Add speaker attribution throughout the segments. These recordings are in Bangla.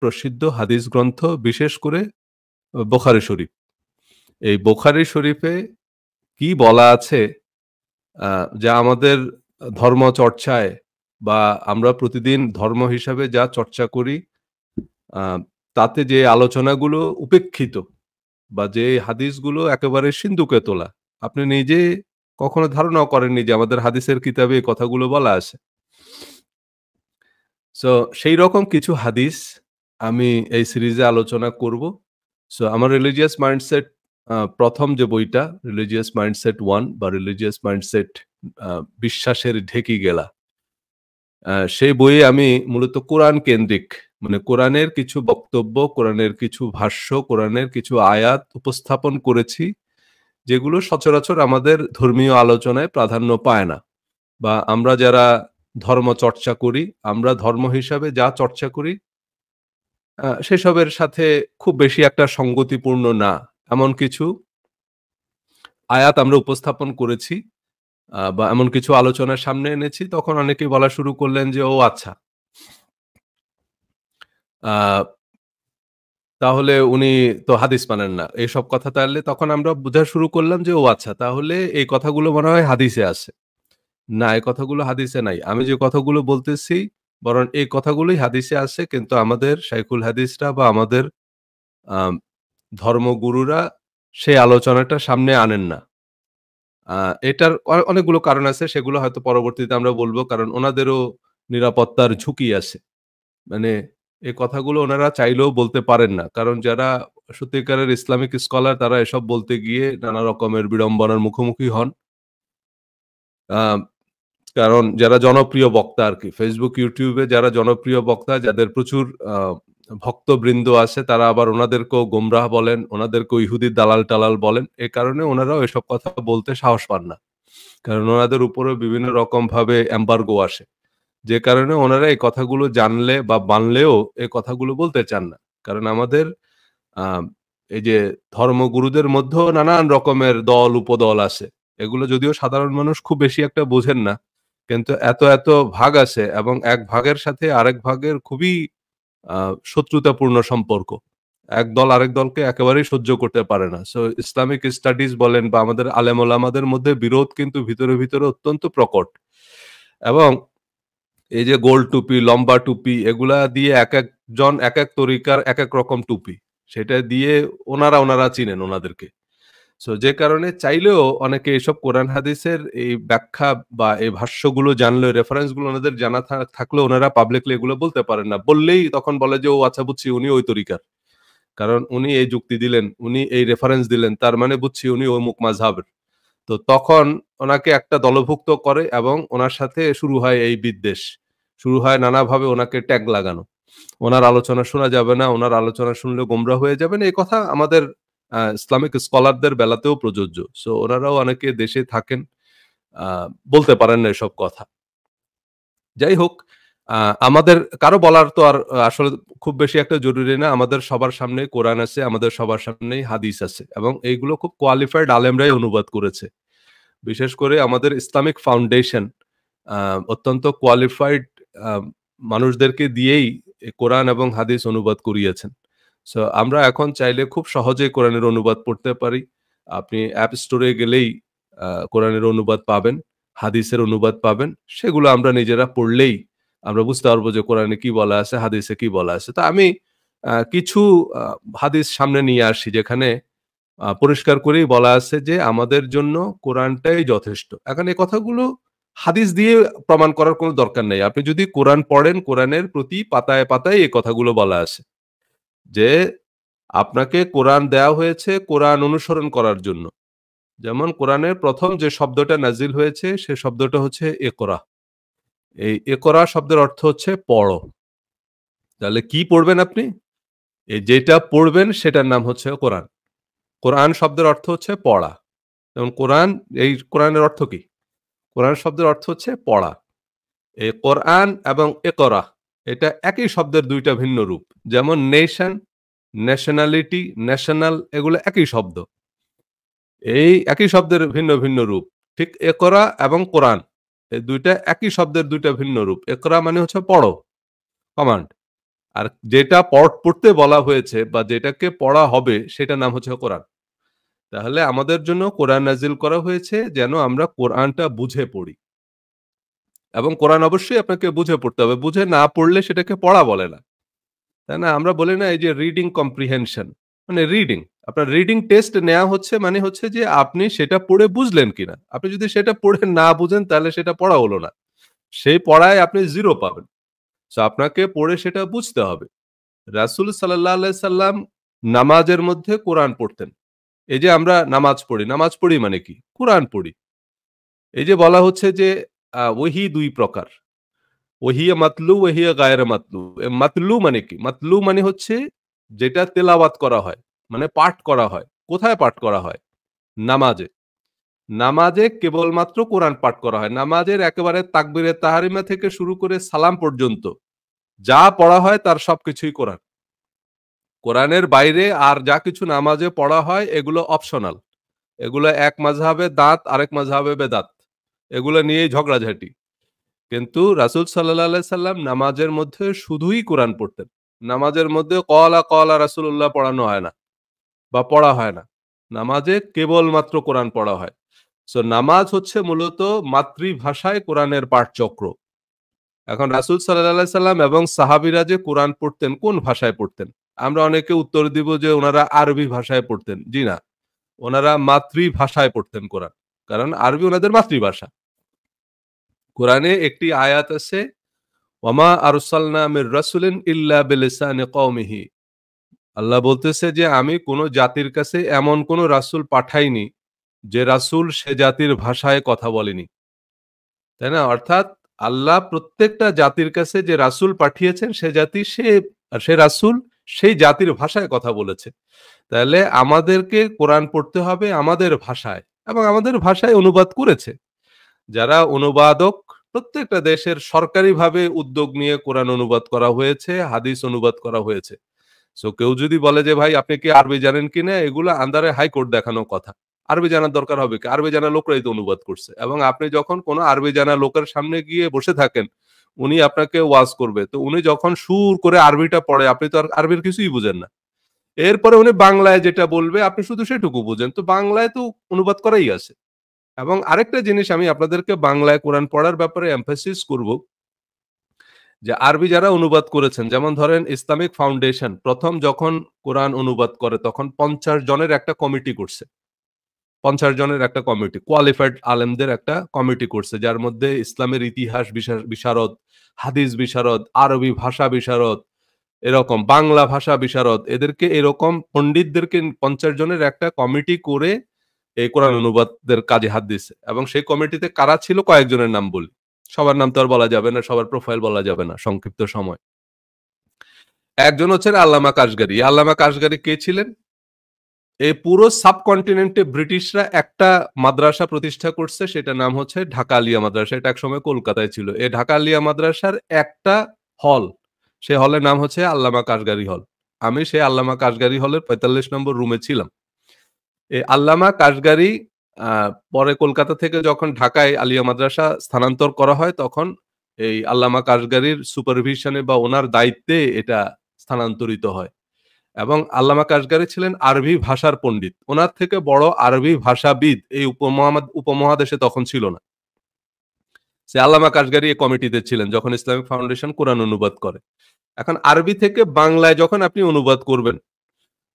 Speaker 1: প্রসিদ্ধ হাদিস গ্রন্থ, বিশেষ করে বুখারী শরীফ। এই বুখারী শরীফে কি বলা আছে আ যা আমাদের ধর্ম চর্চায় বা আমরা প্রতিদিন ধর্ম হিসাবে যা চর্চা করি, আ তাতে যে আলোচনাগুলো উপেক্ষিত বা যে হাদিসগুলো একেবারে সিন্দুকে তোলা, আপনি নিজে কখনো ধারণাও করেননি যে আমাদের হাদিসের কিতাবে এই কথাগুলো বলা আছে। সো সেইরকম কিছু হাদিস আমি এই সিরিজে আলোচনা করব। সো আমার রিলিজিয়াস মাইন্ডসেট ১ম যে বইটা 'রিলিজিয়াস মাইন্ডসেট 1' বা 'রিলিজিয়াস মাইন্ডসেট' আ বিশ্বাসের ঢেঁকি গেলা। সেই বইয়ে আমি মূলত কোরআন কেন্দ্রিক, মানে কোরআনের কিছু বক্তব্য, কোরআনের কিছু ভাষ্য, কোরআনের কিছু আয়াত উপস্থাপন করেছি, যেগুলো সচরাচর আমাদের ধর্মীয় আলোচনায় প্রাধান্য পায় না। বা আমরা যারা ধর্ম চর্চা করি, আমরা ধর্ম হিসাবে যা চর্চা করি, সেসবের সাথে খুব বেশি একটা সঙ্গতিপূর্ণ না। এমন কিছু আয়াত আমরা উপস্থাপন করেছি বা এমন কিছু আলোচনার সামনে এনেছি। তখন অনেকেই বলা শুরু করলেন যে, "ও আচ্ছা। আ তাহলে উনি তো হাদিস মানেন না।" এসব কথা তাহলে তখন আমরা বুঝা শুরু করলাম যে, "ও আচ্ছা, তাহলে এই কথাগুলো মনে হয় হাদিসে আছে।" না, এই কথাগুলো হাদিসে নাই। আমি যে কথাগুলো বলতেছি, বরং এই কথাগুলোই হাদিসে আছে, কিন্তু আমাদের শাইখুল হাদিসরা বা আমাদের আম ধর্মগুরুরা সেই আলোচনাটা সামনে আনেন না। আ এটার অনেকগুলো কারণ আছে, সেগুলো হয়তো পরবর্তীতে আমরা বলব। কারণ ওনাদেরও নিরাপত্তার ঝুঁকি আছে। মানে এই কথাগুলো ওনারা চাইলেও বলতে পারেন না। কারণ যারা সত্যিকারের ইসলামিক স্কলার, তারা এসব বলতে গিয়ে নানা রকমের বিড়ম্বনার মুখোমুখি হন। আ কারণ যারা জনপ্রিয় বক্তা আরকি, Facebook, YouTube এ যারা জনপ্রিয় বক্তা, যাদের প্রচুর আ ভক্তবৃন্দ আছে, তারা আবার ওনাদেরকেও গোমরাহ বলেন, ওনাদেরকেও ইহুদির দালাল-টালাল বলেন। এ কারণে ওনারাও এসব কথা বলতে সাহস পান না। কারণ ওনাদের উপরেও বিভিন্ন রকমভাবে এমবার্গো আসে। যে কারণে ওনারা এই কথাগুলো জানলে বা মানলেও এই কথাগুলো বলতে চান না। কারণ আমাদের আ এই যে ধর্মগুরুদের মধ্যেও নানান রকমের দল, উপদল আছে। এগুলো যদিও সাধারণ মানুষ খুব বেশি একটা বোঝেন না। কিন্তু এত ভাগ আছে, এবং এক ভাগের সাথে আরেক ভাগের খুবই আ শত্রুতাপূর্ণ সম্পর্ক। এক দল আরেক দলকে একেবারেই সহ্য করতে পারে না। সো ইসলামিক স্টাডিজ বলেন বা আমাদের আলেম ওলামাদের মধ্যে বিরোধ কিন্তু ভিতরে অত্যন্ত প্রকট। এবং এই যে গোল টুপি, লম্বা টুপি, এগুলা দিয়ে একেকজন একেক তরিকার একেক রকম টুপি। সেটা দিয়ে ওনারা চিনেন ওনাদেরকে। সো যে কারণে চাইলেও অনেকে এসব কোরআন হাদিসের এই ব্যাখ্যা বা এই ভাষ্যগুলো জানলেও, রেফারেন্স গুলো ওনাদের জানা থাকলেও ওনারা পাবলিকলি এগুলো বলতে পারেন না। বললেই তখন বলে যে, "ও আচ্ছা, বুঝছি উনি ওই তরিকার। কারণ উনি এই যুক্তি দিলেন, উনি এই রেফারেন্স দিলেন। তার মানে বুঝছি উনি অমুক মাযহাবের।" তো তখন ওনাকে একটা দলভুক্ত করে এবং ওনার সাথে শুরু হয় এই বিদ্বেষ। শুরু হয় নানাভাবে ওনাকে ট্যাগ লাগানো। ওনার আলোচনা শোনা যাবে না, ওনার আলোচনা শুনলে গোমরা হয়ে যাবেন। এই কথা আমাদের ইসলামিক স্কলারদের বেলাতেও প্রযোজ্য। সো ওনারাও অনেকে দেশে থাকেন, আ বলতে পারেন না এসব কথা। যাই হোক, আ আমাদের কারো বলার তো আর আসলে খুব বেশি একটা জরুরি না। আমাদের সবার সামনেই কোরআন আছে, আমাদের সবার সামনেই হাদিস আছে, এবং এইগুলো খুব কোয়ালিফাইড আলেমরাই অনুবাদ করেছে। বিশেষ করে আমাদের ইসলামিক ফাউন্ডেশন আ অত্যন্ত কোয়ালিফাইড আ মানুষদেরকে দিয়েই কোরআন এবং হাদিস অনুবাদ করিয়েছেন। সো আমরা এখন চাইলে খুব সহজেই কোরআনের অনুবাদ পড়তে পারি। আপনি অ্যাপ স্টোরে গেলেই কোরআনের অনুবাদ পাবেন, হাদিসের অনুবাদ পাবেন। সেগুলো আমরা নিজেরা পড়লেই আমরা বুঝতে পারবো যে কোরআনে কি বলা আছে, হাদিসে কি বলা আছে। তো আমি কিছু আ হাদিস সামনে নিয়ে আসি, যেখানে পরিষ্কার করেই বলা আছে যে আমাদের জন্য কোরআনটাই যথেষ্ট। এখন এই কথাগুলো হাদিস দিয়ে প্রমাণ করার কোনো দরকার নেই। আপনি যদি কোরআন পড়েন, কোরআনের প্রতি পাতায় এই কথাগুলো বলা আছে। যে আপনাকে কোরআন দেয়া হয়েছে কোরআন অনুসরণ করার জন্য। যেমন কোরআনের ১ম যে শব্দটা নাজিল হয়েছে, সে শব্দটা হচ্ছে ইকরা। এই ইকরা শব্দের অর্থ হচ্ছে পড়ো। তাহলে কি পড়বেন আপনি? এই যেটা পড়বেন সেটার নাম হচ্ছে কোরআন। কোরআন শব্দের অর্থ হচ্ছে পড়া। যেমন কোরআন, এই কোরআনের অর্থ কি? কোরআন শব্দের অর্থ হচ্ছে পড়া। এই কোরআন এবং ইকরা, এটা একই শব্দের ২ টা ভিন্ন রূপ। যেমন নেশন, ন্যাশনালিটি, ন্যাশনাল, এগুলো একই শব্দ। এই একই শব্দের ভিন্ন রূপ। ঠিক ইকরা এবং কোরআন, এই ২ টা একই শব্দের ২ টা ভিন্ন রূপ। ইকরা মানে হচ্ছে পড়ো, কমান্ড। আর যেটা পড়তে বলা হয়েছে বা যেটাকে পড়া হবে সেটার নাম হচ্ছে কোরআন। তাহলে আমাদের জন্য কোরআন নাজিল করা হয়েছে যেন আমরা কোরআনটা বুঝে পড়ি। এবং কোরআন অবশ্যই আপনাকে বুঝে পড়তে হবে। বুঝে না পড়লে সেটাকে পড়া বলে না। তাই না? আমরা বলি না এই যে রিডিং কম্প্রিহেনশন মানে রিডিং। আপনার রিডিং টেস্ট নেয়া হচ্ছে মানে হচ্ছে যে আপনি সেটা পড়ে বুঝলেন কিনা। আপনি যদি সেটা পড়ে না বুঝেন তাহলে সেটা পড়া হলো না। সেই পড়ায় আপনি 0 পাবেন। সো আপনাকে পড়ে সেটা বুঝতে হবে। রাসূল সাল্লাল্লাহু আলাইহি সাল্লাম নামাজের মধ্যে কোরআন পড়তেন। এই যে আমরা নামাজ পড়ি মানে কি? কোরআন পড়ি। এই যে বলা হচ্ছে যে ওহী ২ প্রকার। ওহিয়া মাতলু, ওহিয়া গায়রে মাতলু। মাতলু মানে কি? মাতলু মানে হচ্ছে যেটা তেলাওয়াত করা হয়। মানে পাঠ করা হয়। কোথায় পাঠ করা হয়? নামাজে। নামাজে কেবলমাত্র কোরআন পাঠ করা হয়। নামাজের একেবারে তাকবীরে তাহরিমা থেকে শুরু করে সালাম পর্যন্ত যা পড়া হয় তার সবকিছুই কোরআন। কোরআনের বাইরে আর যা কিছু নামাজে পড়া হয় এগুলো অপশনাল। এগুলো এক মাযহাবে দাঁত, আরেক মাযহাবে বেদাত। এগুলো নিয়েই ঝগড়াঝাটি। কিন্তু রাসূল সাল্লাল্লাহু আলাইহি সাল্লাম নামাজের মধ্যে শুধুই কোরআন পড়তেন। নামাজের মধ্যে ক্বালা রাসূলুল্লাহ পড়ানো হয় না বা পড়া হয় না। নামাজে কেবলমাত্র কোরআন পড়া হয়। সো নামাজ হচ্ছে মূলত মাতৃভাষায় কোরআনের পাঠচক্র। এখন রাসূল সাল্লাল্লাহু আলাইহি সাল্লাম এবং সাহাবীরা যে কোরআন পড়তেন কোন ভাষায় পড়তেন? আমরা অনেকে উত্তর দিব যে উনারা আরবি ভাষায় পড়তেন। জি না। উনারা মাতৃভাষায় পড়তেন কোরআন। কারণ আরবি উনাদের মাতৃভাষা। কোরআনে একটি আয়াত আছে ওয়ামা আরসালনা মির রাসূলিন ইল্লা বিলিসানি কওমিহি। আল্লাহ বলতেছে যে আমি কোন জাতির কাছে এমন কোন রাসূল পাঠাইনি যে রাসূল সে জাতির ভাষায় কথা বলেনি। তাই না? অর্থাৎ আল্লাহ প্রত্যেকটা জাতির কাছে যে রাসূল পাঠিয়েছেন সে রাসূল সেই জাতির ভাষায় কথা বলেছে। তাহলে আমাদেরকে কোরআন পড়তে হবে আমাদের ভাষায় এবং আমাদের ভাষায় অনুবাদ করেছে। যারা অনুবাদক প্রত্যেকটা দেশের সরকারিভাবে উদ্যোগ নিয়ে কোরআন অনুবাদ করা হয়েছে, হাদিস অনুবাদ করা হয়েছে। সো কেউ যদি বলে যে ভাই আপনি কি আরবি জানেন কিনা? এগুলা আন্দারে হাইকোর্ট দেখানো কথা। আরবি জানার দরকার হবে কি? আরবি জানা লোকরাই তো অনুবাদ করছে। এবং আপনি যখন কোন আরবি জানা লোকের সামনে গিয়ে বসে থাকেন, উনি আপনাকে ওয়াজ করবে। তো উনি যখন সুর করে আরবিটা পড়ে আপনি তো আর আরবির কিছুই বুঝেন না। এরপরে উনি বাংলায় যেটা বলবে আপনি শুধু সেটুকু বুঝেন। তো বাংলায় তো অনুবাদ করাই আছে। এবং আরেকটা জিনিস আমি আপনাদেরকে বাংলায় কোরআন পড়ার ব্যাপারে এমফাসিস করব যে আরবি যারা অনুবাদ করেছেন যেমন ধরেন ইসলামিক ফাউন্ডেশন প্রথম যখন কোরআন অনুবাদ করে তখন ৫০ জনের একটা কমিটি করছে। ৫০ জনের একটা কমিটি কোয়ালিফাইড আলেমদের একটা কমিটি করছে যার মধ্যে ইসলামের ইতিহাস বিশারদ, হাদিস বিশারদ, আরবি ভাষা বিশারদ, এরকম বাংলা ভাষা বিশারদ এদেরকে এরকম পণ্ডিতদেরকে ৫০ জনের একটা কমিটি করে এই কোরআন অনুবাদের কাজে হাত দিছে এবং সেই কমিটিতে কারা ছিল কয়েকজনের নাম বলি। সবার নাম তো আর বলা যাবে না, সবার প্রোফাইল বলা যাবে না সংক্ষিপ্ত সময়। একজন হচ্ছেন আল্লামা কাশগারি। আল্লামা কাশগারি কে ছিলেন? এই পুরো সাবকন্টিনেন্টে ব্রিটিশরা একটা মাদ্রাসা প্রতিষ্ঠা করছে সেটার নাম হচ্ছে ঢাকা আলিয়া মাদ্রাসা। এটা একসময় কলকাতায় ছিল। এই ঢাকা আলিয়া মাদ্রাসার একটা হল, সে হলের নাম হচ্ছে আল্লামা কাশগারি হল। আমি সেই আল্লামা কাশগারি হলের ৪৫ নম্বর রুমে ছিলাম। এই আল্লামা কাশগারি আ পরে কলকাতা থেকে যখন ঢাকায় আলিয়া মাদ্রাসা স্থানান্তর করা হয়, তখন এই আল্লামা কাশগারির সুপারভিশনে বা উনার দায়িত্বে এটা স্থানান্তরিত হয়। এবং আল্লামা কাশগারি ছিলেন আরবি ভাষার পণ্ডিত। উনার থেকে বড় আরবি ভাষাবিদ এই উপমহাদেশে তখন ছিল না। সে আল্লামা কাশগারি এই কমিটিতে ছিলেন যখন ইসলামিক ফাউন্ডেশন কোরআন অনুবাদ করে। এখন আরবি থেকে বাংলায় যখন আপনি অনুবাদ করবেন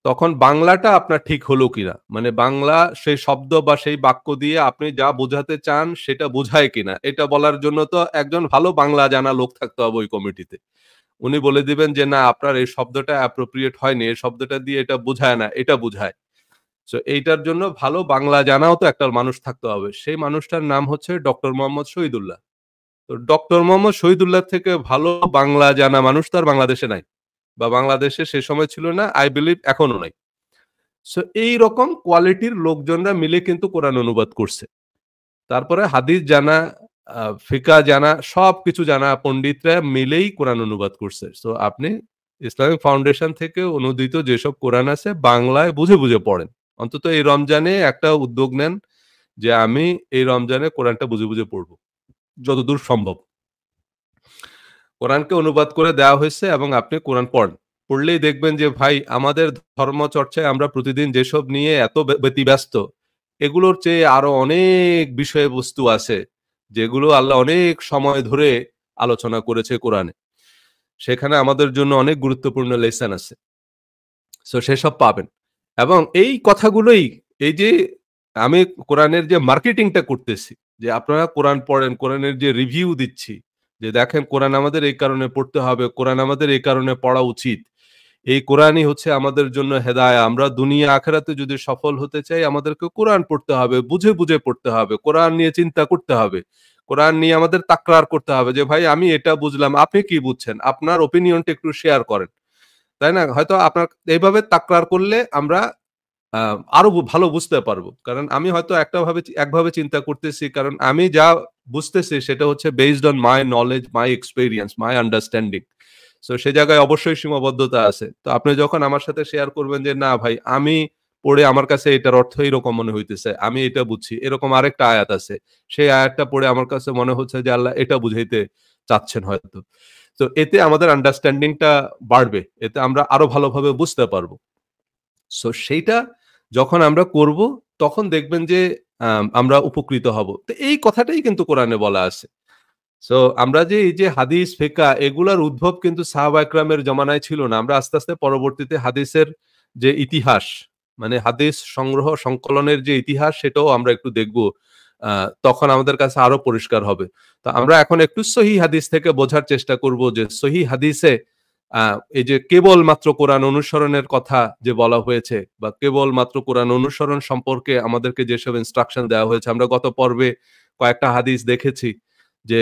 Speaker 1: তখন বাংলাটা আপনার ঠিক হলো কিনা? মানে বাংলা সেই শব্দ বা সেই বাক্য দিয়ে আপনি যা বোঝাতে চান সেটা বোঝায় কিনা? এটা বলার জন্য তো একজন ভালো বাংলা জানা লোক থাকতে হবে ওই কমিটিতে। উনি বলে দিবেন যে, "না আপনার এই শব্দটা appropriate হয়নি। এই শব্দটা দিয়ে এটা বোঝায় না, এটা বুঝায়।" সো এইটার জন্য ভালো বাংলা জানাও তো একটা মানুষ থাকতে হবে। সেই মানুষটার নাম হচ্ছে ডক্টর মোহাম্মদ শহীদুল্লাহ। তো ডক্টর মোহাম্মদ শহীদুল্লাহ থেকে ভালো বাংলা জানা মানুষ তো আর বাংলাদেশে নাই। বা বাংলাদেশে সে সময় ছিল না। I believe এখনো নাই। সো এইরকম কোয়ালিটির লোকজনরা মিলে কিন্তু কোরআন অনুবাদ করছে। তারপরে হাদিস জানা, ফিকহ জানা, সবকিছু জানা পণ্ডিতরা মিলেই কোরআন অনুবাদ করছে। সো আপনি ইসলামিক ফাউন্ডেশন থেকে অনুদিত যেসব কোরআন আছে বাংলায় বুঝে, বুঝে পড়েন। অন্তত এই রমজানে একটা উদ্যোগ নেন যে আমি এই রমজানে কোরআনটা বুঝে, বুঝে পড়ব। যতদূর সম্ভব। কোরআনকে অনুবাদ করে দেওয়া হয়েছে এবং আপনি কোরআন পড়েন। পড়লেই দেখবেন যে ভাই আমাদের ধর্মচর্চায় আমরা প্রতিদিন যেসব নিয়ে এত ব্যতিব্যস্ত, এগুলোর চেয়ে আরো অনেক বিষয়বস্তু আছে, যেগুলো আল্লাহ অনেক সময় ধরে আলোচনা করেছে কোরআনে। সেখানে আমাদের জন্য অনেক গুরুত্বপূর্ণ লেসন আছে। সো সেসব পাবেন। এবং এই কথাগুলোই এই যে আমি কোরআনের যে মার্কেটিংটা করতেছি, যে আপনারা কোরআন পড়েন, কোরআনের যে রিভিউ দিচ্ছি, যে দেখেন কোরআন আমাদের এই কারণে পড়তে হবে, কোরআন আমাদের এই কারণে পড়া উচিত। এই কোরআনই হচ্ছে আমাদের জন্য হেদায়া। আমরা দুনিয়া আখেরাতে যদি সফল হতে চাই আমাদেরকে কোরআন পড়তে হবে, বুঝে, বুঝে পড়তে হবে। কোরআন নিয়ে চিন্তা করতে হবে। কোরআন নিয়ে আমাদের তাকরার করতে হবে যে ভাই আমি এটা বুঝলাম, আপনি কি বুঝছেন? আপনার ওপিনিয়নটা একটু শেয়ার করেন। তাই না? হয়তো আপনার এইভাবে তাকরার করলে আমরা আ আরো ভালো বুঝতে পারবো। কারণ আমি হয়তো একভাবে চিন্তা করতেছি। কারণ আমি যা বুঝতেছি সেটা হচ্ছে based on my knowledge, my experience, my understanding. So সে জায়গায় অবশ্যই সীমাবদ্ধতা আছে। তো আপনি যখন আমার সাথে শেয়ার করবেন যে, "না ভাই, আমি পড়ে আমার কাছে এটার অর্থ এরকম মনে হইতেছে। আমি এটা বুঝছি।" এরকম আরেকটা আয়াত আছে। সেই আয়াতটা পড়ে আমার কাছে মনে হচ্ছে যে আল্লাহ এটা বুঝাইতে চাচ্ছেন হয়তো। তো এতে আমাদের আন্ডারস্ট্যান্ডিংটা বাড়বে। এতে আমরা আরো ভালোভাবে বুঝতে পারবো। সো সেইটা যখন আমরা করব তখন দেখবেন যে আমরা উপকৃত হব। তো এই কথাটাই কিন্তু কোরআনে বলা আছে। সো আমরা যে এই যে হাদিস, ফিকহ এগুলার উদ্ভব কিন্তু সাহাবা একরামের জমানায় ছিল না। আমরা আস্তে, আস্তে পরবর্তীতে হাদিসের যে ইতিহাস, মানে হাদিস সংগ্রহ সংকলনের যে ইতিহাস সেটাও আমরা একটু দেখব। আ তখন আমাদের কাছে আরো পরিষ্কার হবে। তো আমরা এখন একটু সহিহ হাদিস থেকে বোঝার চেষ্টা করব যে সহিহ হাদিসে আ এই যে কেবলমাত্র কোরআন অনুসরণের কথা যে বলা হয়েছে বা কেবলমাত্র কোরআন অনুসরণ সম্পর্কে আমাদেরকে যেসব ইনস্ট্রাকশন দেওয়া হয়েছে, আমরা গত পর্বে কয়েকটা হাদিস দেখেছি যে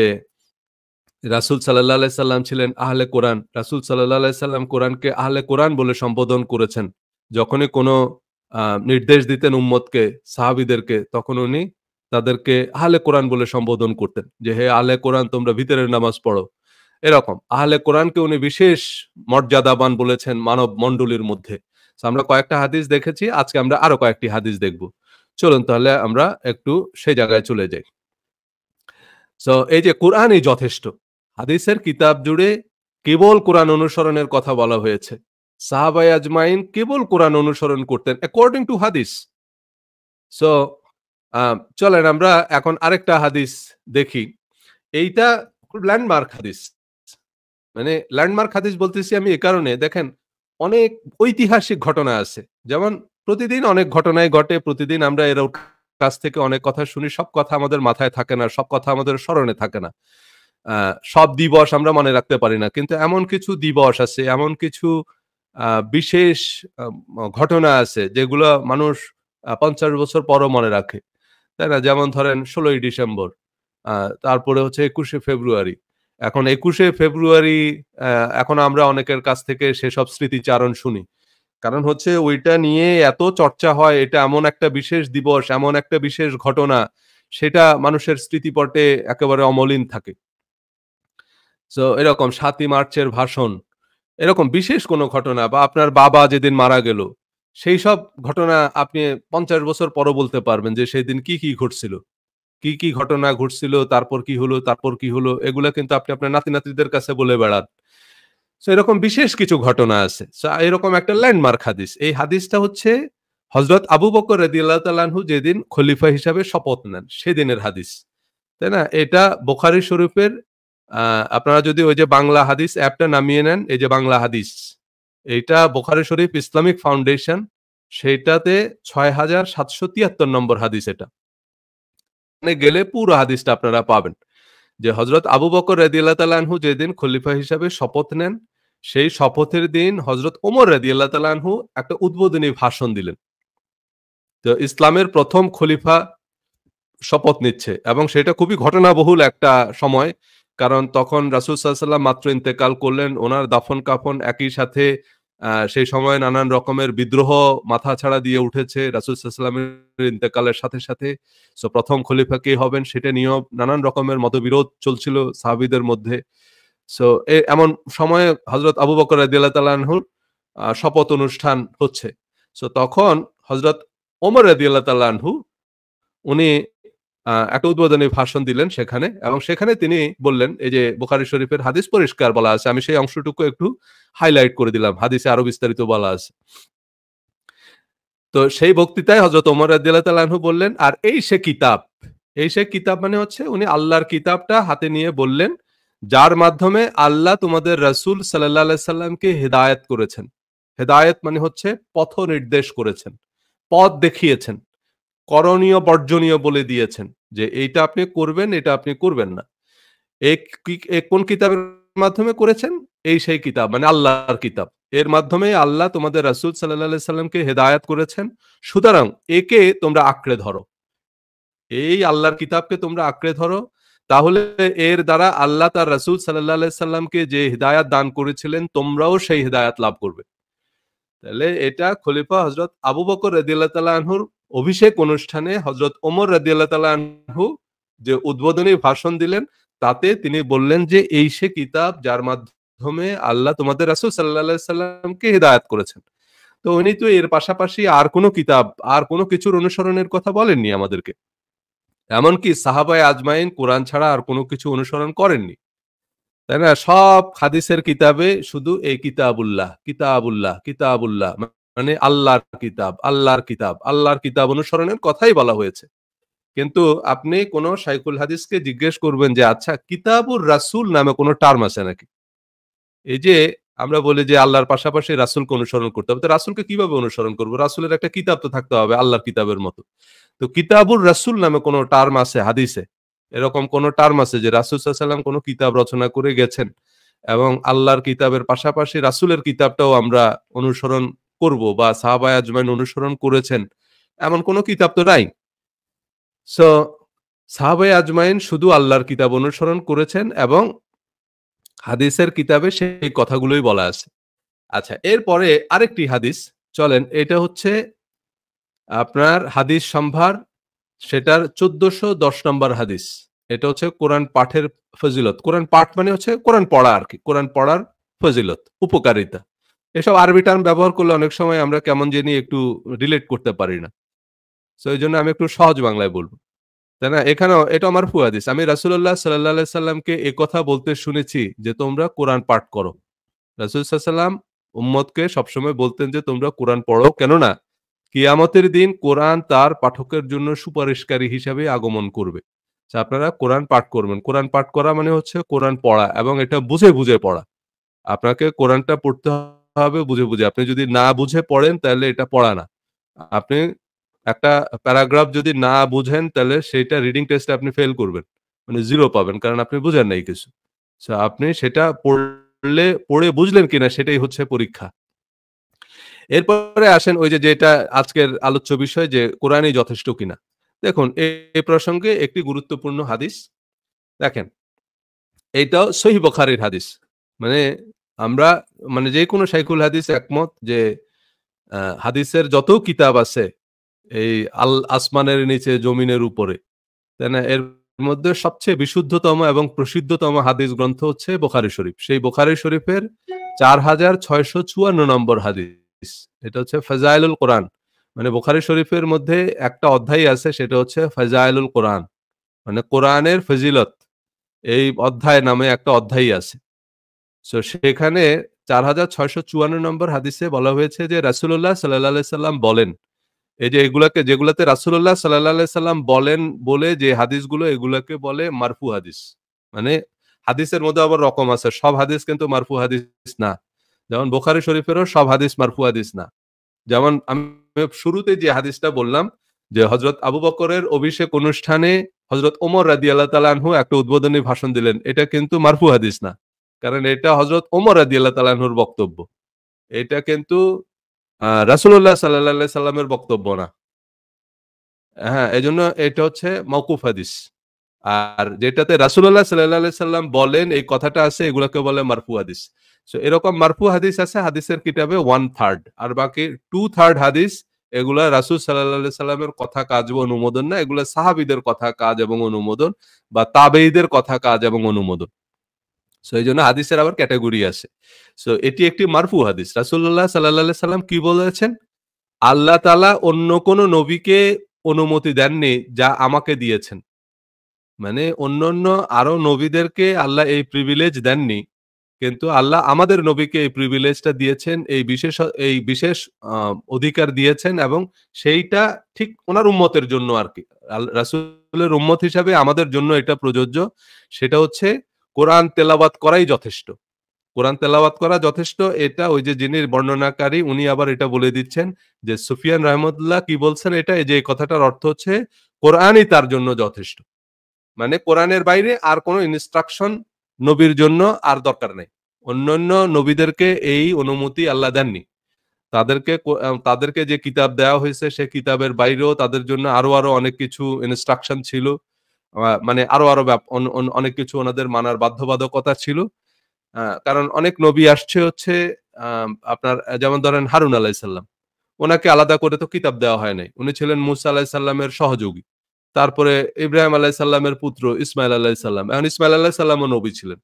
Speaker 1: রাসূল সাল্লাল্লাহু আলাইহি সাল্লাম ছিলেন আহলে কোরআন। রাসূল সাল্লাল্লাহু আলাইহি সাল্লাম কোরআনকে আহলে কোরআন বলে সম্বোধন করেছেন। যখনই কোনো আ নির্দেশ দিতেন উম্মতকে, সাহাবীদেরকে, তখন উনি তাদেরকে আহলে কোরআন বলে সম্বোধন করতেন। যে, "হে আহলে কোরআন তোমরা ভিতরের নামাজ পড়ো।" এরকম। আহলে কোরআনকে উনি বিশেষ মর্যাদাবান বলেছেন মানব মণ্ডলীর মধ্যে। সো আমরা কয়েকটা হাদিস দেখেছি। আজকে আমরা আরো কয়েকটি হাদিস দেখব। চলুন তাহলে আমরা একটু সেই জায়গায় চলে যাই। সো এই যে কোরআনই যথেষ্ট। হাদিসের কিতাব জুড়ে কেবল কোরআন অনুসরণের কথা বলা হয়েছে। সাহাবায়ে আজমাইন কেবল কোরআন অনুসরণ করতেন অ্যাকর্ডিং টু হাদিস। সো আ চলেন আমরা এখন আরেকটা হাদিস দেখি। এইটা খুব ল্যান্ডমার্ক হাদিস। মানে ল্যান্ডমার্ক হাদিস বলতেছি আমি এ কারণে দেখেন অনেক ঐতিহাসিক ঘটনা আছে। যেমন প্রতিদিন অনেক ঘটনাই ঘটে। প্রতিদিন আমরা এর কাছ থেকে অনেক কথা শুনি। সব কথা আমাদের মাথায় থাকে না। সব কথা আমাদের স্মরণে থাকে না। আ সব দিবস আমরা মনে রাখতে পারি না। কিন্তু এমন কিছু দিবস আছে, এমন কিছু বিশেষ আ ঘটনা আছে যেগুলো মানুষ ৫০ বছর পরও মনে রাখে। তাই না? যেমন ধরেন ১৬ই ডিসেম্বর, আ তারপরে হচ্ছে ২১শে ফেব্রুয়ারি। এখন ২১শে ফেব্রুয়ারি আ এখন আমরা অনেকের কাছ থেকে সেসব স্মৃতিচারণ শুনি। কারণ হচ্ছে ওইটা নিয়ে এত চর্চা হয়, এটা এমন একটা বিশেষ দিবস, এমন একটা বিশেষ ঘটনা, সেটা মানুষের স্মৃতিপটে একেবারে অমলিন থাকে। সো এরকম ৭ই মার্চের ভাষণ, এরকম বিশেষ কোনো ঘটনা বা আপনার বাবা যেদিন মারা গেল, সেইসব ঘটনা আপনি ৫০ বছর পরও বলতে পারবেন যে সেদিন কি, কি ঘটছিল। কি, কি ঘটনা ঘটছিল, তারপর কি হলো, তারপর কি হলো, এগুলা কিন্তু আপনি আপনার নাতি-নাতনিদের কাছে বলে বেড়ান। সো এরকম বিশেষ কিছু ঘটনা আছে। সো এরকম একটা ল্যান্ডমার্ক হাদিস। এই হাদিসটা হচ্ছে হযরত আবু বকর রাদিয়াল্লাহু তাআলা আনহু যেদিন খলিফা হিসাবে শপথ নেন, সেদিনের হাদিস। তাই না? এটা বুখারী শরীফের আ আপনারা যদি ওই যে বাংলা হাদিস অ্যাপটা নামিয়ে নেন, এই যে বাংলা হাদিস। এইটা বুখারী শরীফ ইসলামিক ফাউন্ডেশন, সেইটাতে ৬৭৭৩ নম্বর হাদিস এটা। মানে গেলে পুরো হাদিসটা আপনারা পাবেন। যে হযরত আবু বকর রাদিয়াল্লাহু তাআলা আনহু যেদিন খলিফা হিসাবে শপথ নেন, সেই শপথের দিন হযরত ওমর রাদিয়াল্লাহু তাআলা আনহু একটা উদ্বোধনী ভাষণ দিলেন। তো ইসলামের ১ম খলিফা শপথ নিচ্ছে এবং সেটা খুবই ঘটনাবহুল একটা সময়। কারণ তখন রাসূল সাল্লাল্লাহু আলাইহি ওয়াসাল্লাম মাত্র ইন্তেকাল করলেন। উনার দাফন-কাফন একই সাথে সেই সময়ে নানান রকমের বিদ্রোহ মাথাছাড়া দিয়ে উঠেছে রাসূল সাল্লাল্লাহু আলাইহি ওয়াসাল্লামের ইন্তেকালের সাথে, সাথে। সো ১ম খলিফা কে হবেন সেটা নিয়েও নানান রকমের মতবিরোধ চলছিল সাহাবীদের মধ্যে। সো এমন সময়ে হযরত আবু বকর রাদিয়াল্লাহু তাআলা আনহুর শপথ অনুষ্ঠান হচ্ছে। সো তখন হযরত ওমর রাদিয়াল্লাহু তাআলা আনহু উনি একটা উদ্বোধনী ভাষণ দিলেন সেখানে এবং সেখানে তিনি বললেন, এই যে বুখারী শরীফের হাদিস পরিষ্কার বলা আছে। আমি সেই অংশটুকু একটু হাইলাইট করে দিলাম। হাদিসে আরো বিস্তারিত বলা আছে। তো সেই বক্তৃতায় হযরত ওমর রাদিয়াল্লাহু তাআলা আনহু বললেন, "আর এই সে কিতাব।" এই সে কিতাব মানে হচ্ছে উনি আল্লাহর কিতাবটা হাতে নিয়ে বললেন, যার মাধ্যমে আল্লাহ তোমাদের রাসূল সাল্লাল্লাহু আলাইহি সাল্লামকে হিদায়াত করেছেন। হিদায়াত মানে হচ্ছে পথ নির্দেশ করেছেন, পথ দেখিয়েছেন, করণীয় বর্জনীয় বলে দিয়েছেন যে এইটা আপনি করবেন, এটা আপনি করবেন না। কোন কিতাবের মাধ্যমে করেছেন? এই সেই কিতাব মানে আল্লাহর কিতাব। এর মাধ্যমে আল্লাহ তোমাদের রাসূল সাল্লাল্লাহু আলাইহি সাল্লামকে হেদায়েত করেছেন। সুতরাং একে তোমরা আঁকড়ে ধরো। এই আল্লাহর কিতাবকে তোমরা আঁকড়ে ধরো। তাহলে এর দ্বারা আল্লাহ তার রাসূল সাল্লাল্লাহু আলাইহি সাল্লামকে যে হিদায়াত দান করেছিলেন, তোমরাও সেই হিদায়াত লাভ করবে। তাহলে এটা খলিফা হযরত আবু বকর রাদিয়াল্লাহু তাআলা আনহুর অভিষেক অনুষ্ঠানে হযরত ওমর রাদিয়াল্লাহু তাআলা আনহু যে উদ্বোধনী ভাষণ দিলেন, তাতে তিনি বললেন যে, "এই সে কিতাব যার মাধ্যমে আল্লাহ তোমাদের রাসূল সাল্লাল্লাহু আলাইহি সাল্লামকে হিদায়াত করেছেন।" তো উনি তো এর পাশাপাশি আর কোন কিতাব, আর কোন কিছুর অনুসরণের কথা বলেননি আমাদেরকে। এমনকি সাহাবায়ে আজমাইন কোরআন ছাড়া আর কোন কিছু অনুসরণ করেননি। তাই না? সব হাদিসের কিতাবে শুধু এই কিতাবুল্লাহ, কিতাবুল্লাহ, কিতাবুল্লাহ মানে আল্লাহর কিতাব, আল্লাহর কিতাব, আল্লাহর কিতাব অনুসরণের কথাই বলা হয়েছে। কিন্তু আপনি কোন শাইখুল হাদিসকে জিজ্ঞেস করবেন যে, আচ্ছা কিতাবুর রাসূল নামে কোন টার্ম আছে নাকি? এই যে আমরা বলি যে আল্লাহর পাশাপাশি রাসূলকে অনুসরণ করতে হবে। তো রাসূলকে কিভাবে অনুসরণ করব? রাসূলের একটা কিতাব তো থাকতে হবে আল্লাহর কিতাবের মতো। তো কিতাবুর রাসূল নামে কোন টার্ম আছে হাদিসে? এরকম কোন টার্ম আছে যে রাসূল সাল্লাল্লাহু আলাইহি ওয়াসাল্লাম কোন কিতাব রচনা করে গেছেন এবং আল্লাহর কিতাবের পাশাপাশি রাসূলের কিতাবটাও আমরা অনুসরণ করব বা সাহাবায়ে আজমাইন অনুসরণ করেছেন, এমন কোন কিতাব তো নাই। সো সাহাবায়ে আজমাইন শুধু আল্লাহর কিতাব অনুসরণ করেছেন এবং হাদিসের কিতাবে সেই কথাগুলোই বলা আছে। আচ্ছা, এরপরে আরেকটি হাদিস চলেন, এটা হচ্ছে আপনার হাদিস সম্ভার, সেটার ১৪১০ নম্বর হাদিস। এটা হচ্ছে কোরআন পাঠের ফজিলত। কোরআন পাঠ মানে হচ্ছে কোরআন পড়া আরকি। কোরআন পড়ার ফজিলত, উপকারিতা। এসব আরবি টার্ম ব্যবহার করলে অনেক সময় আমরা কেমন জানি একটু রিলেট করতে পারি না। সো এইজন্য আমি একটু সহজ বাংলায় বলব। তাই না? এখানেও এটা মারফু হাদিস। আমি রাসূলুল্লাহ সাল্লাল্লাহু আলাইহি সাল্লামকে একথা বলতে শুনেছি যে, "তোমরা কোরআন পাঠ করো।" রাসূল সাল্লাল্লাহু আলাইহি সাল্লাম উম্মতকে সবসময় বলতেন যে, "তোমরা কোরআন পড়ো।" কেননা কিয়ামতের দিন কোরআন তার পাঠকের জন্য সুপারিশকারী হিসাবে আগমন করবে। আপনারা কোরআন পাঠ করবেন। কোরআন পাঠ করা মানে হচ্ছে কোরআন পড়া এবং এটা বুঝে, বুঝে পড়া। আপনাকে কোরআনটা পড়তে হবে বুঝে, বুঝে। আপনি যদি না বুঝে পড়েন তাহলে এটা পড়া না। আপনি একটা প্যারাগ্রাফ যদি না বুঝেন তাহলে সেইটা রিডিং টেস্টে আপনি ফেল করবেন। মানে 0 পাবেন। কারণ আপনি বুঝেন নাই কিছু। সো আপনি সেটা পড়ে বুঝলেন কিনা সেটাই হচ্ছে পরীক্ষা। এরপরে আসেন ওই যে যেটা আজকের আলোচ্য বিষয় যে কোরআনই যথেষ্ট কিনা। দেখুন এই প্রসঙ্গে একটি গুরুত্বপূর্ণ হাদিস দেখেন, এইটাও সহিহ বুখারীর হাদিস। মানে আমরা মানে যেকোনো শাইখুল হাদিস একমত যে হাদিসের যত কিতাব আছে এই আসমানের নিচে জমিনের উপরে, তাই না? এর মধ্যে সবচেয়ে বিশুদ্ধতম এবং প্রসিদ্ধতম হাদিস গ্রন্থ হচ্ছে বুখারী শরীফ। সেই বুখারী শরীফের ৪৬৫৪ নম্বর হাদিস। এটা হচ্ছে ফাজাইলুল কোরআন। মানে বুখারী শরীফের মধ্যে একটা অধ্যায় আছে সেটা হচ্ছে ফাজাইলুল কোরআন। মানে কোরআনের ফজিলত। এই অধ্যায় নামে একটা অধ্যায়ই আছে। সো সেখানে ৪৬৫৪ নম্বর হাদিসে বলা হয়েছে যে রাসূলুল্লাহ সাল্লাল্লাহু আলাইহি সাল্লাম বলেন, এই যে যেগুলাতে রাসূলুল্লাহ সাল্লাল্লাহু আলাইহি সাল্লাম বলেন বলে যে হাদিসগুলো এগুলাকে বলে মারফু হাদিস। মানে হাদিসের মধ্যে আবার রকম আছে। সব হাদিস কিন্তু মারফু হাদিস না। যেমন বুখারী শরীফেরও সব হাদিস মারফু হাদিস না। যেমন আমি শুরুতে যে হাদিসটা বললাম যে হযরত আবু বকরের অভিষেক অনুষ্ঠানে হযরত ওমর রাদিয়াল্লাহু তাআলা আনহু একটা উদ্বোধনী ভাষণ দিলেন। এটা কিন্তু মারফু হাদিস না। কারণ এটা হযরত ওমর রাদিয়াল্লাহু তাআলা আনহুর বক্তব্য। এটা কিন্তু রাসূলুল্লাহ সাল্লাল্লাহু আলাইহি সাল্লামের বক্তব্য না। হ্যাঁ, এজন্য এটা হচ্ছে মওকুফ হাদিস। আর যেটাতে রাসূলুল্লাহ সাল্লাল্লাহু আলাইহি সাল্লাম বলেন এই কথাটা আছে এগুলাকে বলে মারফু হাদিস। সো এরকম মারফু হাদিস আছে হাদিসের কিতাবে 1/3 আর বাকি 2/3 হাদিস এগুলা রাসূল সাল্লাল্লাহু আলাইহি সাল্লামের কথা কাজ ও অনুমোদন না। এগুলা সাহাবীদের কথা কাজ এবং অনুমোদন বা তাবেঈদের কথা কাজ এবং অনুমোদন। সো এইজন্য হাদিসের আবার ক্যাটেগরি আছে। সো এটি একটি মারফু হাদিস। রাসূলুল্লাহ সাল্লাল্লাহু আলাইহি সাল্লাম কি বলেছেন? আল্লাহ তাআলা অন্য কোন নবীকে অনুমতি দেননি যা আমাকে দিয়েছেন। মানে অন্যান্য আরো নবীদেরকে আল্লাহ এই প্রিভিলেজ দেননি। কিন্তু আল্লাহ আমাদের নবীকে এই প্রিভিলেজটা দিয়েছেন, এই বিশেষ আ অধিকার দিয়েছেন এবং সেইটা ঠিক উনার উম্মতের জন্য আরকি। রাসূলের উম্মত হিসাবে আমাদের জন্য এটা প্রযোজ্য। সেটা হচ্ছে কোরআন তেলাওয়াত করাই যথেষ্ট। কোরআন তেলাওয়াত করা যথেষ্ট, এটা ওই যে যিনি বর্ণনাকারী উনি আবার এটা বলে দিচ্ছেন যে সুফিয়ান রাহমাতুল্লাহ কি বলছেন এটা, এই যে এই কথাটার অর্থ হচ্ছে কোরআনই তার জন্য যথেষ্ট। মানে কোরআনের বাইরে আর কোন ইনস্ট্রাকশন নবীর জন্য আর দরকার নেই। অন্যান্য নবীদেরকে এই অনুমতি আল্লাহ দেননি। তাদেরকে যে কিতাব দেওয়া হয়েছে সে কিতাবের বাইরেও তাদের জন্য আরো অনেক কিছু ইনস্ট্রাকশন ছিল। মানে আরো অনেক কিছু ওনাদের মানার বাধ্যবাধকতা ছিল। কারণ অনেক নবী আসছে হচ্ছে আপনার যেমন ধরেন হারুন আলাইহিস সালাম। উনাকে আলাদা করে তো কিতাব দেওয়া হয় নাই। উনি ছিলেন মূসা আলাইহিস সালামের সহযোগী। তারপরে ইব্রাহিম আলাইহিস সালামের পুত্র ইসমাইল আলাইহিস সালাম। এখন ইসমাইল আলাইহিস সালামও নবী ছিলেন।